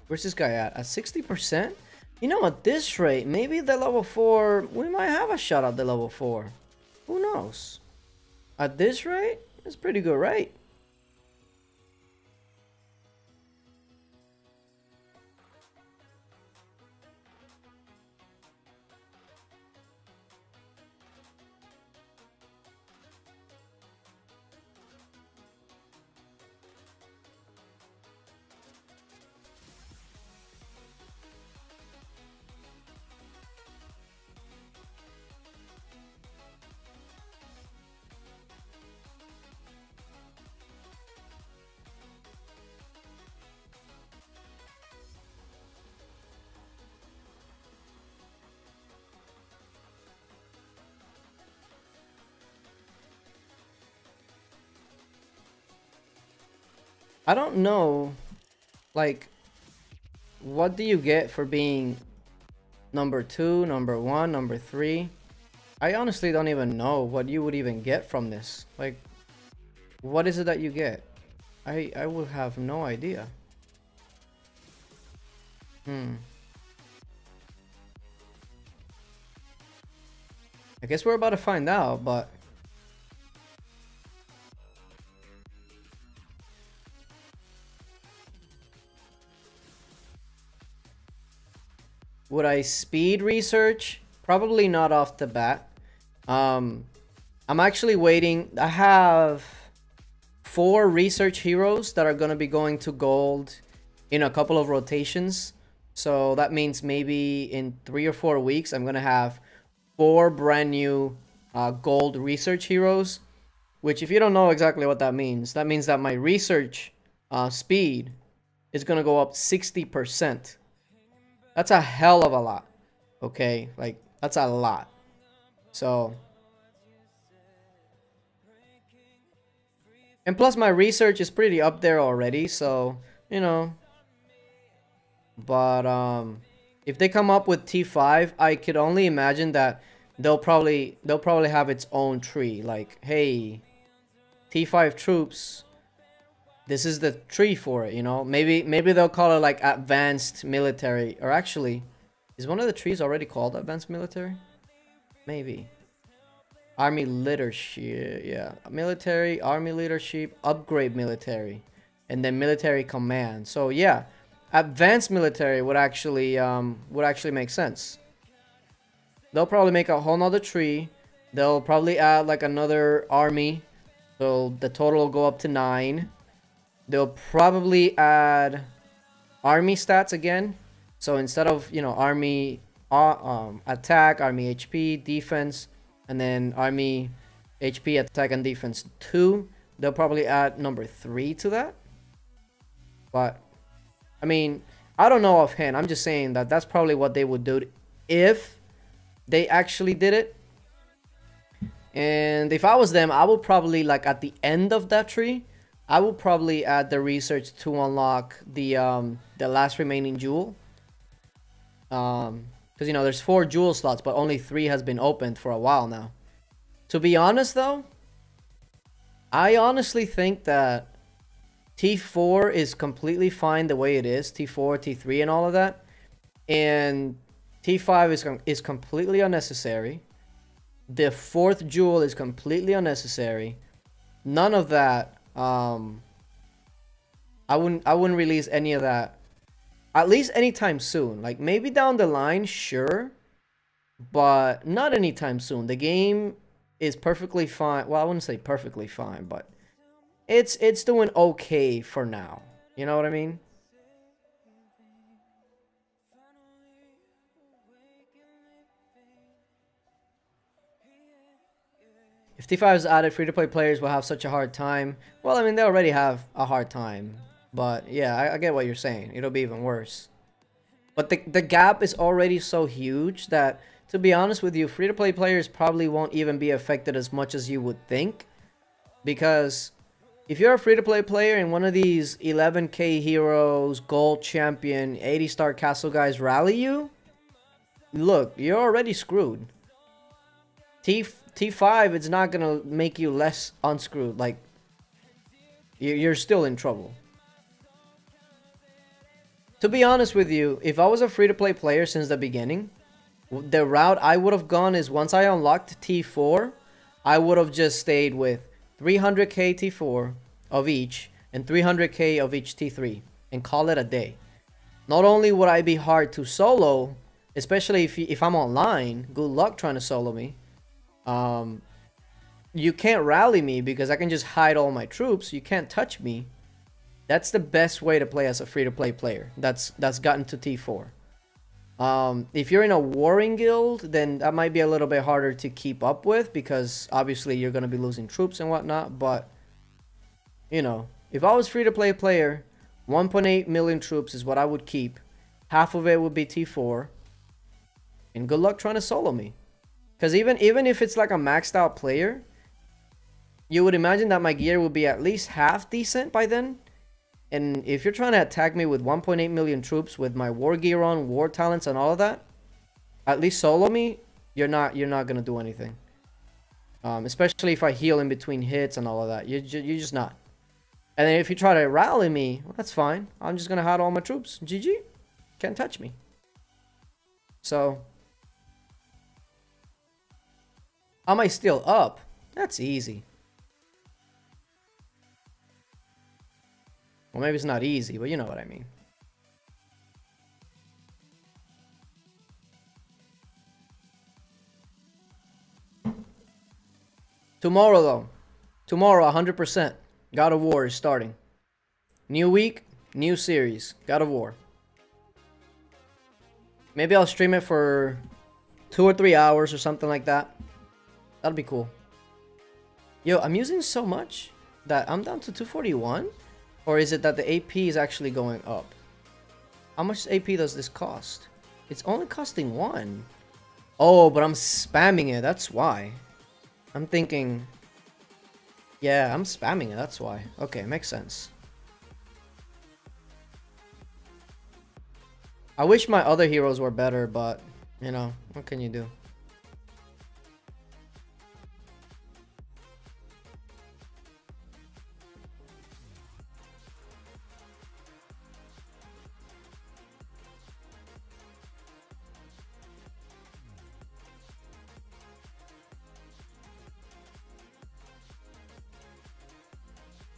Where's this guy at? At 60%? You know, at this rate, maybe the level 4, we might have a shot at the level 4. Who knows? At this rate, it's pretty good, right? I don't know, like, what do you get for being number 2, number 1, number 3? I honestly don't even know what you would even get from this. Like, what is it that you get? I would have no idea. I guess we're about to find out, but would I speed research? Probably not off the bat. I'm actually waiting. I have 4 research heroes that are going to be going to gold in a couple of rotations. So that means maybe in 3 or 4 weeks, I'm going to have 4 brand new gold research heroes. Which, if you don't know exactly what that means that my research speed is going to go up 60%. That's a hell of a lot. Okay? Like, that's a lot. So, and plus my research is pretty up there already, so, you know. But if they come up with T5, I could only imagine that they'll probably have its own tree. Like, hey, T5 troops, this is the tree for it, you know? Maybe they'll call it like advanced military, or actually, is one of the trees already called advanced military? Maybe. Army leadership, yeah. Military, army leadership, upgrade military. and then military command. So yeah, advanced military would actually make sense. They'll probably make a whole nother tree. They'll probably add like another army, so the total will go up to 9. They'll probably add army stats again. So instead of, army attack, army HP, defense, and then army HP, attack, and defense 2, they'll probably add number 3 to that. But I mean, I don't know offhand. I'm just saying that that's probably what they would do if they actually did it. And if I was them, I would probably, like, at the end of that tree, I would probably add the research to unlock the last remaining jewel. Because, there's 4 jewel slots, but only 3 has been opened for a while now. To be honest, though, I honestly think that T4 is completely fine the way it is. T4, T3, and all of that. And T5 is completely unnecessary. The 4th jewel is completely unnecessary. None of that. I wouldn't release any of that. At least anytime soon. Like, maybe down the line, sure. But not anytime soon. The game is perfectly fine. Well, I wouldn't say perfectly fine, but it's doing okay for now. You know what I mean? If T5 is added, free-to-play players will have such a hard time. Well, I mean, they already have a hard time. But yeah, I get what you're saying. It'll be even worse. But the gap is already so huge that, to be honest with you, free-to-play players probably won't even be affected as much as you would think. Because if you're a free-to-play player and one of these 11k heroes, gold champion, 80-star castle guys rally you, look, you're already screwed. T5, it's not gonna make you less unscrewed. Like, you're still in trouble. To be honest with you, if I was a free-to-play player since the beginning, the route I would have gone is, once I unlocked T4, I would have just stayed with 300k T4 of each and 300k of each T3 and call it a day. Not only would I be hard to solo, especially if I'm online, good luck trying to solo me. You can't rally me because I can just hide all my troops. You can't touch me. That's the best way to play as a free-to-play player that's gotten to T4. If you're in a warring guild, then that might be a little bit harder to keep up with because obviously you're going to be losing troops and whatnot. But, if I was free-to-play player, 1.8 million troops is what I would keep. Half of it would be T4. And good luck trying to solo me. Because even if it's like a maxed out player, you would imagine that my gear would be at least half decent by then. And if you're trying to attack me with 1.8 million troops with my war gear on, war talents, and all of that, at least solo me, you're not gonna do anything. Especially if I heal in between hits and all of that, you're just not. And then if you try to rally me, well, that's fine. I'm just gonna hide all my troops. GG, can't touch me. So, am I still up? That's easy. Well, maybe it's not easy, but you know what I mean. Tomorrow, though. Tomorrow, 100%. God of War is starting. New week, new series. God of War. Maybe I'll stream it for 2 or 3 hours or something like that. That'll be cool. Yo, I'm using so much that I'm down to 241? Or is it that the AP is actually going up? How much AP does this cost? It's only costing 1. Oh, but I'm spamming it. That's why. I'm thinking... Yeah, I'm spamming it. That's why. Okay, makes sense. I wish my other heroes were better, but... what can you do?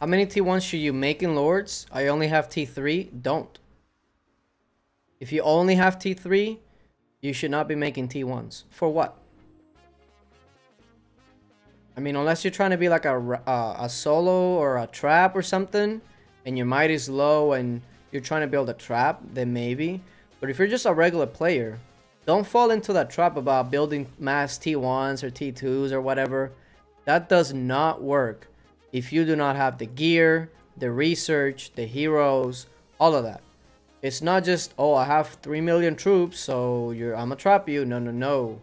How many T1s should you make in Lords? I only have T3. Don't. If you only have T3, you should not be making T1s. For what? I mean, unless you're trying to be like a solo or a trap or something, and your might is low and you're trying to build a trap, then maybe. But if you're just a regular player, don't fall into that trap about building mass T1s or T2s or whatever. That does not work if you do not have the gear, the research, the heroes, all of that. It's not just, oh, I have 3 million troops, so I'm gonna trap you. No, no, no.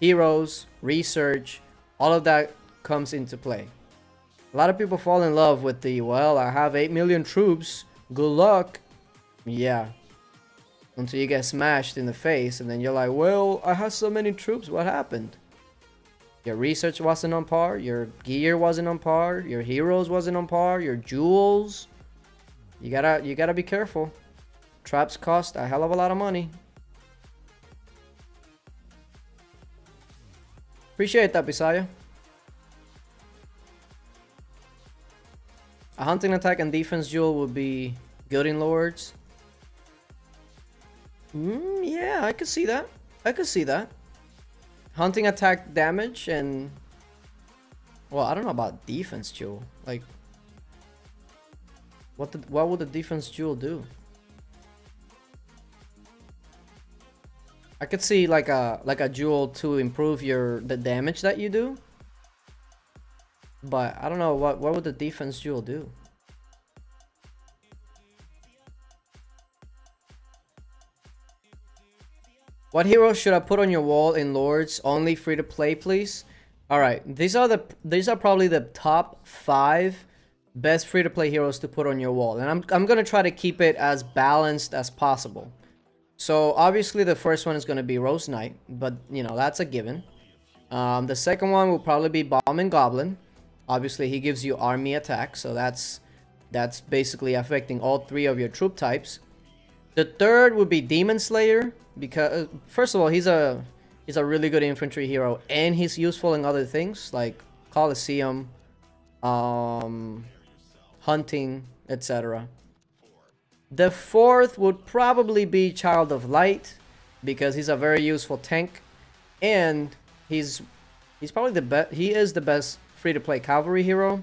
Heroes, research, all of that comes into play. A lot of people fall in love with the, well, I have 8 million troops, good luck. Yeah. Until you get smashed in the face, and then you're like, well, I have so many troops, what happened? Your research wasn't on par, your gear wasn't on par, your heroes wasn't on par, your jewels. You gotta be careful. Traps cost a hell of a lot of money. Appreciate that, Bisaya. A hunting attack and defense jewel would be good in Lords. Yeah, I could see that. I could see that. Hunting attack damage and... well, I don't know about defense jewel. Like... what would the defense jewel do? I could see like a jewel to improve the damage that you do. But I don't know, what would the defense jewel do? What heroes should I put on your wall in Lords? Only free to play, please. Alright, these are probably the top 5 best free to play heroes to put on your wall. And I'm gonna try to keep it as balanced as possible. So obviously the first one is gonna be Rose Knight, but you know, that's a given. The second one will probably be Bomb and Goblin. Obviously he gives you army attack, so that's basically affecting all 3 of your troop types. The third would be Demon Slayer, because first of all, he's a really good infantry hero, and he's useful in other things like Colosseum, hunting, etc. The fourth would probably be Child of Light, because he's a very useful tank, and he's probably the best. He is the best free-to-play cavalry hero.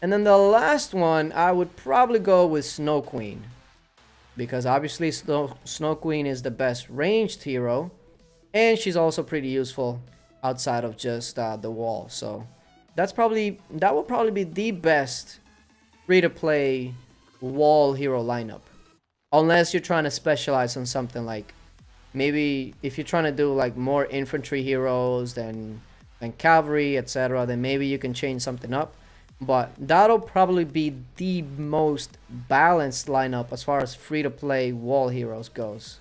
And then the last one, I would probably go with Snow Queen, because obviously Snow Queen is the best ranged hero, and she's also pretty useful outside of just the wall. So that will probably be the best free-to-play wall hero lineup, unless you're trying to specialize on something like, maybe if you're trying to do like more infantry heroes than cavalry, etc., then maybe you can change something up. But that'll probably be the most balanced lineup as far as free-to-play wall heroes goes.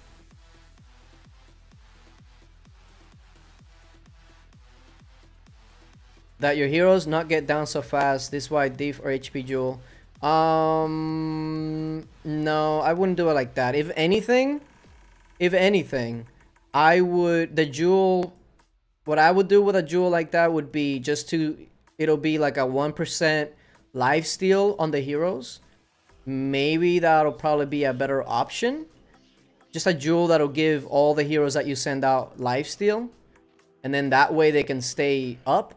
That your heroes not get down so fast, this why Def or HP Jewel. No, I wouldn't do it like that. If anything, I would, what I would do with a jewel like that would be just it'll be like a 1% lifesteal on the heroes. Maybe that'll probably be a better option. Just a jewel that'll give all the heroes that you send out lifesteal, and then that way they can stay up.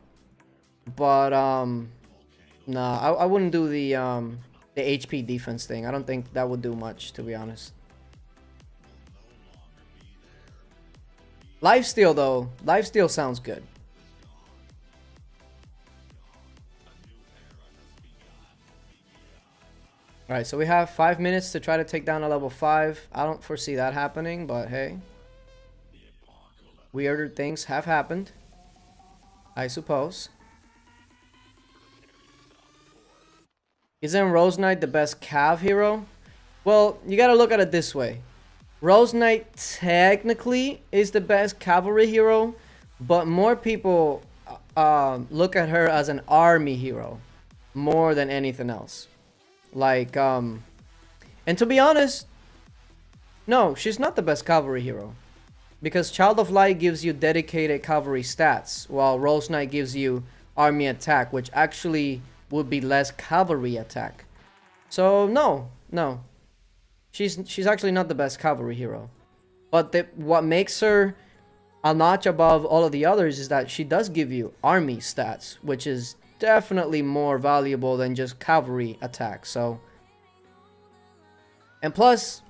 But no, I wouldn't do the HP defense thing. I don't think that would do much, to be honest. Lifesteal though, lifesteal sounds good. Alright, so we have 5 minutes to try to take down a level 5. I don't foresee that happening, but hey. Weirder things have happened, I suppose. Isn't Rose Knight the best cav hero? Well, you gotta look at it this way. Rose Knight technically is the best cavalry hero, but more people look at her as an army hero more than anything else. Like, and to be honest, no, she's not the best cavalry hero, because Child of Light gives you dedicated cavalry stats, while Rose Knight gives you army attack, which actually would be less cavalry attack. So no, no. She's actually not the best cavalry hero. But what makes her a notch above all of the others is that she does give you army stats, which is definitely more valuable than just cavalry attack. So, and plus,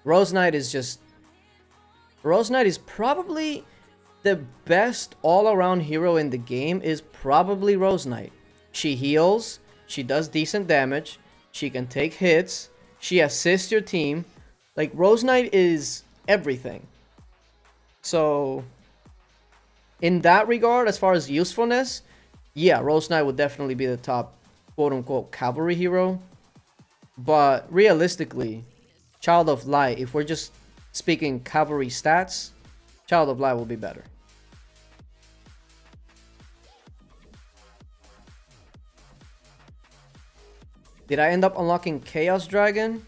Rose Knight is probably the best all-around hero in the game. Is probably Rose Knight. She heals, she does decent damage, she can take hits, she assists your team. Like, Rose Knight is everything. So, in that regard, as far as usefulness, yeah, Rose Knight would definitely be the top quote-unquote cavalry hero. But realistically, Child of Light, if we're just speaking cavalry stats, Child of Light will be better. Did I end up unlocking Chaos Dragon?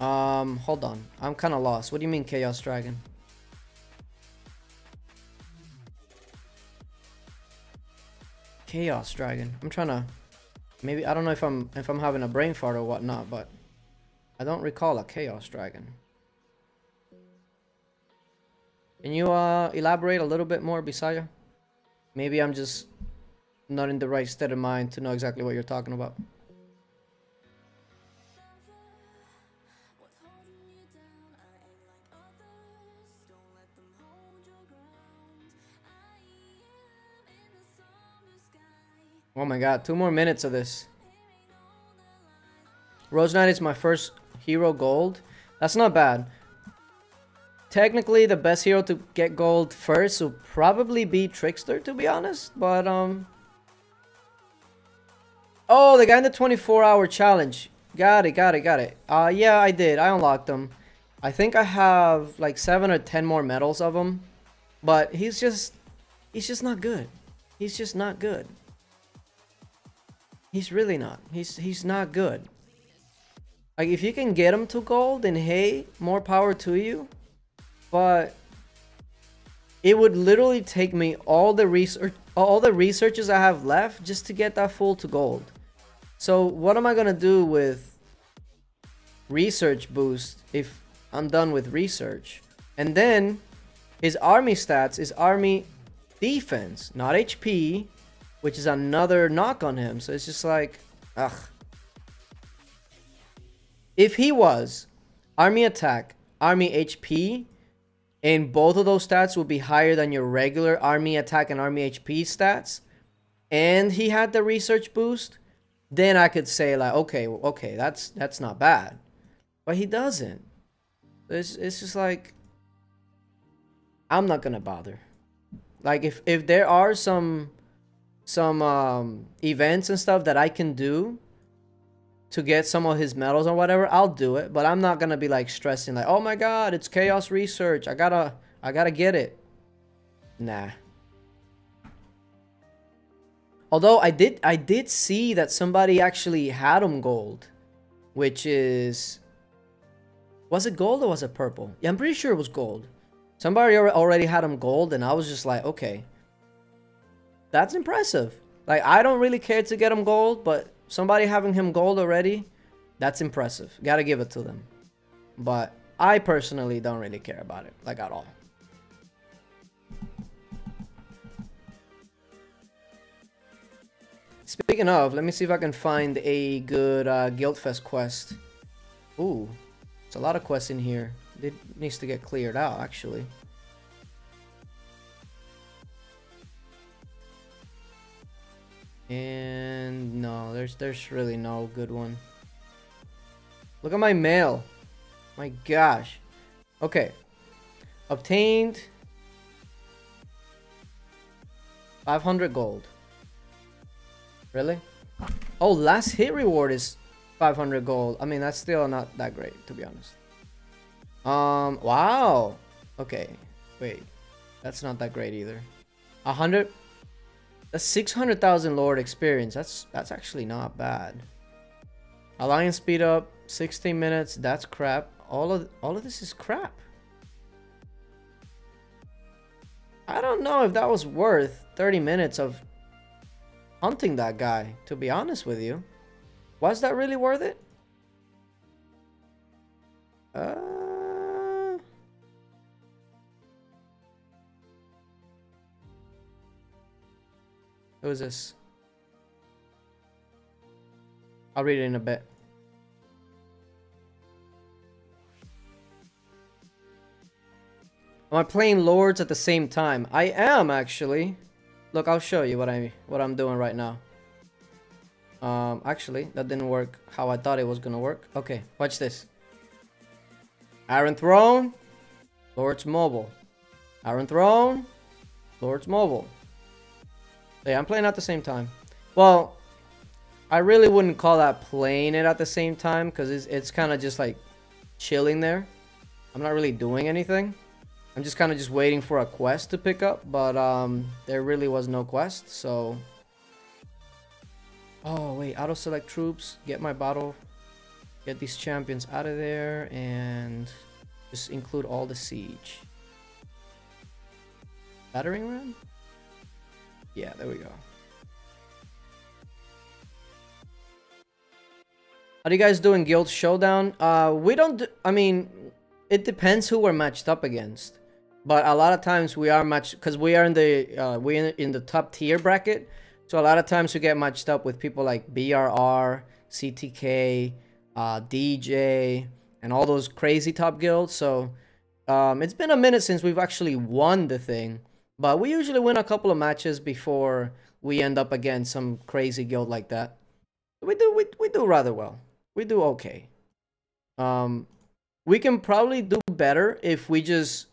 Hold on. I'm kind of lost. What do you mean Chaos Dragon? Chaos Dragon. I'm trying to... Maybe, I don't know if I'm having a brain fart or whatnot, but I don't recall a Chaos Dragon. Can you elaborate a little bit more, Bisaya? Maybe I'm just not in the right state of mind to know exactly what you're talking about. Oh my god, 2 more minutes of this. Rose Knight is my first hero gold. That's not bad. Technically, the best hero to get gold first would probably be Trickster, to be honest. But, oh, the guy in the 24-hour challenge. Got it. Yeah, I did. I unlocked him. I think I have like 7 or 10 more medals of him. But he's just not good. He's just not good. He's really not. He's not good. Like, if you can get him to gold, then hey, more power to you. But it would literally take me all the researches I have left just to get that full to gold. So what am I gonna do with research boost if I'm done with research? And then his army stats is army defense, not HP, which is another knock on him. So it's just like, ugh. If he was army attack, army HP, and both of those stats would be higher than your regular army attack and army HP stats, and he had the research boost, then I could say like, okay, that's not bad. But he doesn't. It's just like, I'm not gonna bother. Like, if there are some events and stuff that I can do to get some of his medals or whatever, I'll do it. But I'm not gonna be like stressing like, oh my god, it's chaos research, I gotta get it. Nah. Although I did see that somebody actually had him gold, which is, was it gold or was it purple? Yeah, I'm pretty sure it was gold. Somebody already had him gold, and I was just like, okay, that's impressive. Like, I don't really care to get him gold, but somebody having him gold already, that's impressive. Gotta give it to them. But I personally don't really care about it, like, at all. Speaking of, let me see if I can find a good Guildfest quest. Ooh, it's a lot of quests in here. It needs to get cleared out, actually. And no, there's really no good one. Look at my mail. My gosh. Okay. Obtained 500 gold. Really? Oh, last hit reward is 500 gold. I mean, that's still not that great, to be honest. Wow. Okay. Wait. That's not that great either. 100. That's 600,000 Lord experience. That's actually not bad. Alliance speed up 16 minutes. That's crap. All of this is crap. I don't know if that was worth 30 minutes of hunting that guy, to be honest with you. Was that really worth it? Who is this? I'll read it in a bit. Am I playing Lords at the same time? I am, actually. Look, I'll show you what I'm doing right now. Actually, that didn't work how I thought it was gonna work. Okay, watch this. Iron Throne, Lords Mobile. Iron Throne, Lords Mobile. Yeah, I'm playing at the same time. Well, I really wouldn't call that playing it at the same time, because it's kind of just like chilling there. I'm not really doing anything. I'm just kind of just waiting for a quest to pick up, but there really was no quest, so... Oh, wait, auto-select troops, get my bottle, get these champions out of there, and just include all the siege. Battering ram? Yeah, there we go. How do you guys do in Guild Showdown? We don't do, I mean, it depends who we're matched up against. But a lot of times we are matched, because we are in the top tier bracket. So a lot of times we get matched up with people like BRR, CTK, DJ, and all those crazy top guilds. So it's been a minute since we've actually won the thing. But we usually win a couple of matches before we end up against some crazy guild like that. We do rather well. We do okay. We can probably do better if we just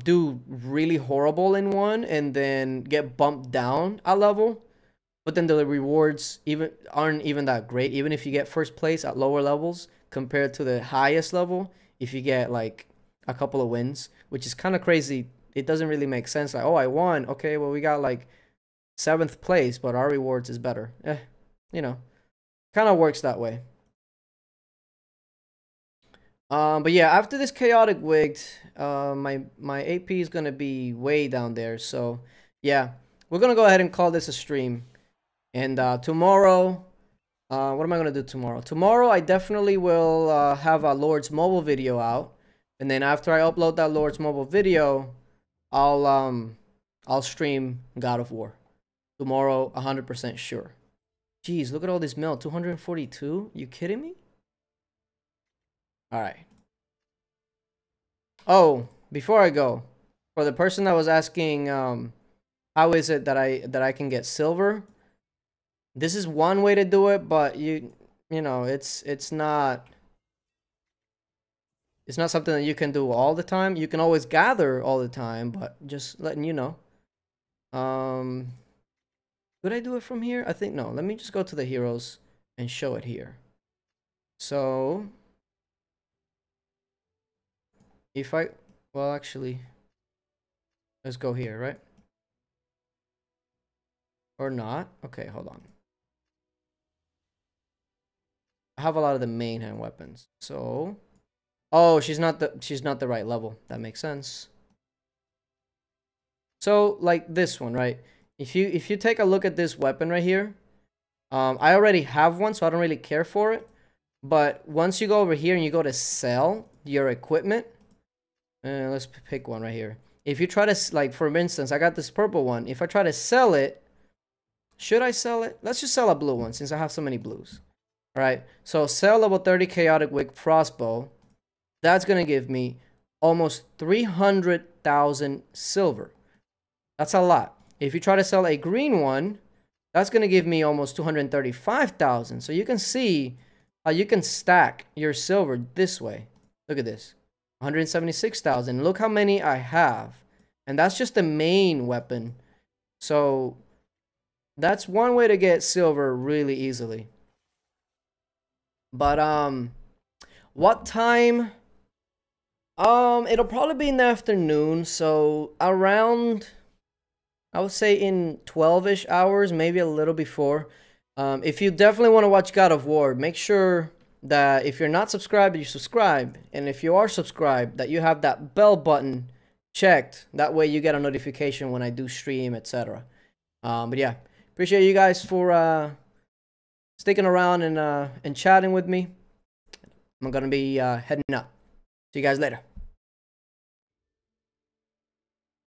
do really horrible in one and then get bumped down a level. But then the rewards aren't even that great. Even if you get first place at lower levels compared to the highest level, if you get like a couple of wins, which is kind of crazy. It doesn't really make sense. Like, oh, I won. Okay, well, we got like 7th place, but our rewards is better. You know, kind of works that way. But yeah, after this chaotic wigged, my AP is gonna be way down there. So yeah, we're gonna go ahead and call this a stream. And tomorrow, what am I gonna do tomorrow? Tomorrow I definitely will have a Lord's mobile video out, and then after I upload that Lord's mobile video, I'll stream God of War tomorrow, 100% sure. Jeez, look at all this mail, 242. You kidding me? All right. Oh, before I go, for the person that was asking, how is it that I can get silver? This is one way to do it, but you know, it's not something that you can do all the time. You can always gather all the time, but just letting you know. Could I do it from here? I think no. Let me just go to the heroes and show it here. So if well, actually, let's go here, right? Or not? Okay, hold on. I have a lot of the main hand weapons. So, oh, she's not the right level. That makes sense. So, like this one, right? If you take a look at this weapon right here, I already have one, so I don't really care for it. But once you go over here and you go to sell your equipment, let's pick one right here. If you try to, like, for instance, I got this purple one. If I try to sell it, should I sell it? Let's just sell a blue one since I have so many blues. All right, so sell level 30 chaotic wig crossbow. That's gonna give me almost 300,000 silver. That's a lot. If you try to sell a green one, that's gonna give me almost 235,000. So you can see how you can stack your silver this way. Look at this, 176,000. Look how many I have, and that's just the main weapon. So that's one way to get silver really easily. But what time? It'll probably be in the afternoon, so around, I would say in 12-ish hours, maybe a little before. If you definitely want to watch God of War, make sure that if you're not subscribed, you subscribe, and if you are subscribed, that you have that bell button checked. That way you get a notification when I do stream, etc. But yeah, Appreciate you guys for sticking around and chatting with me. I'm gonna be heading out. See you guys later.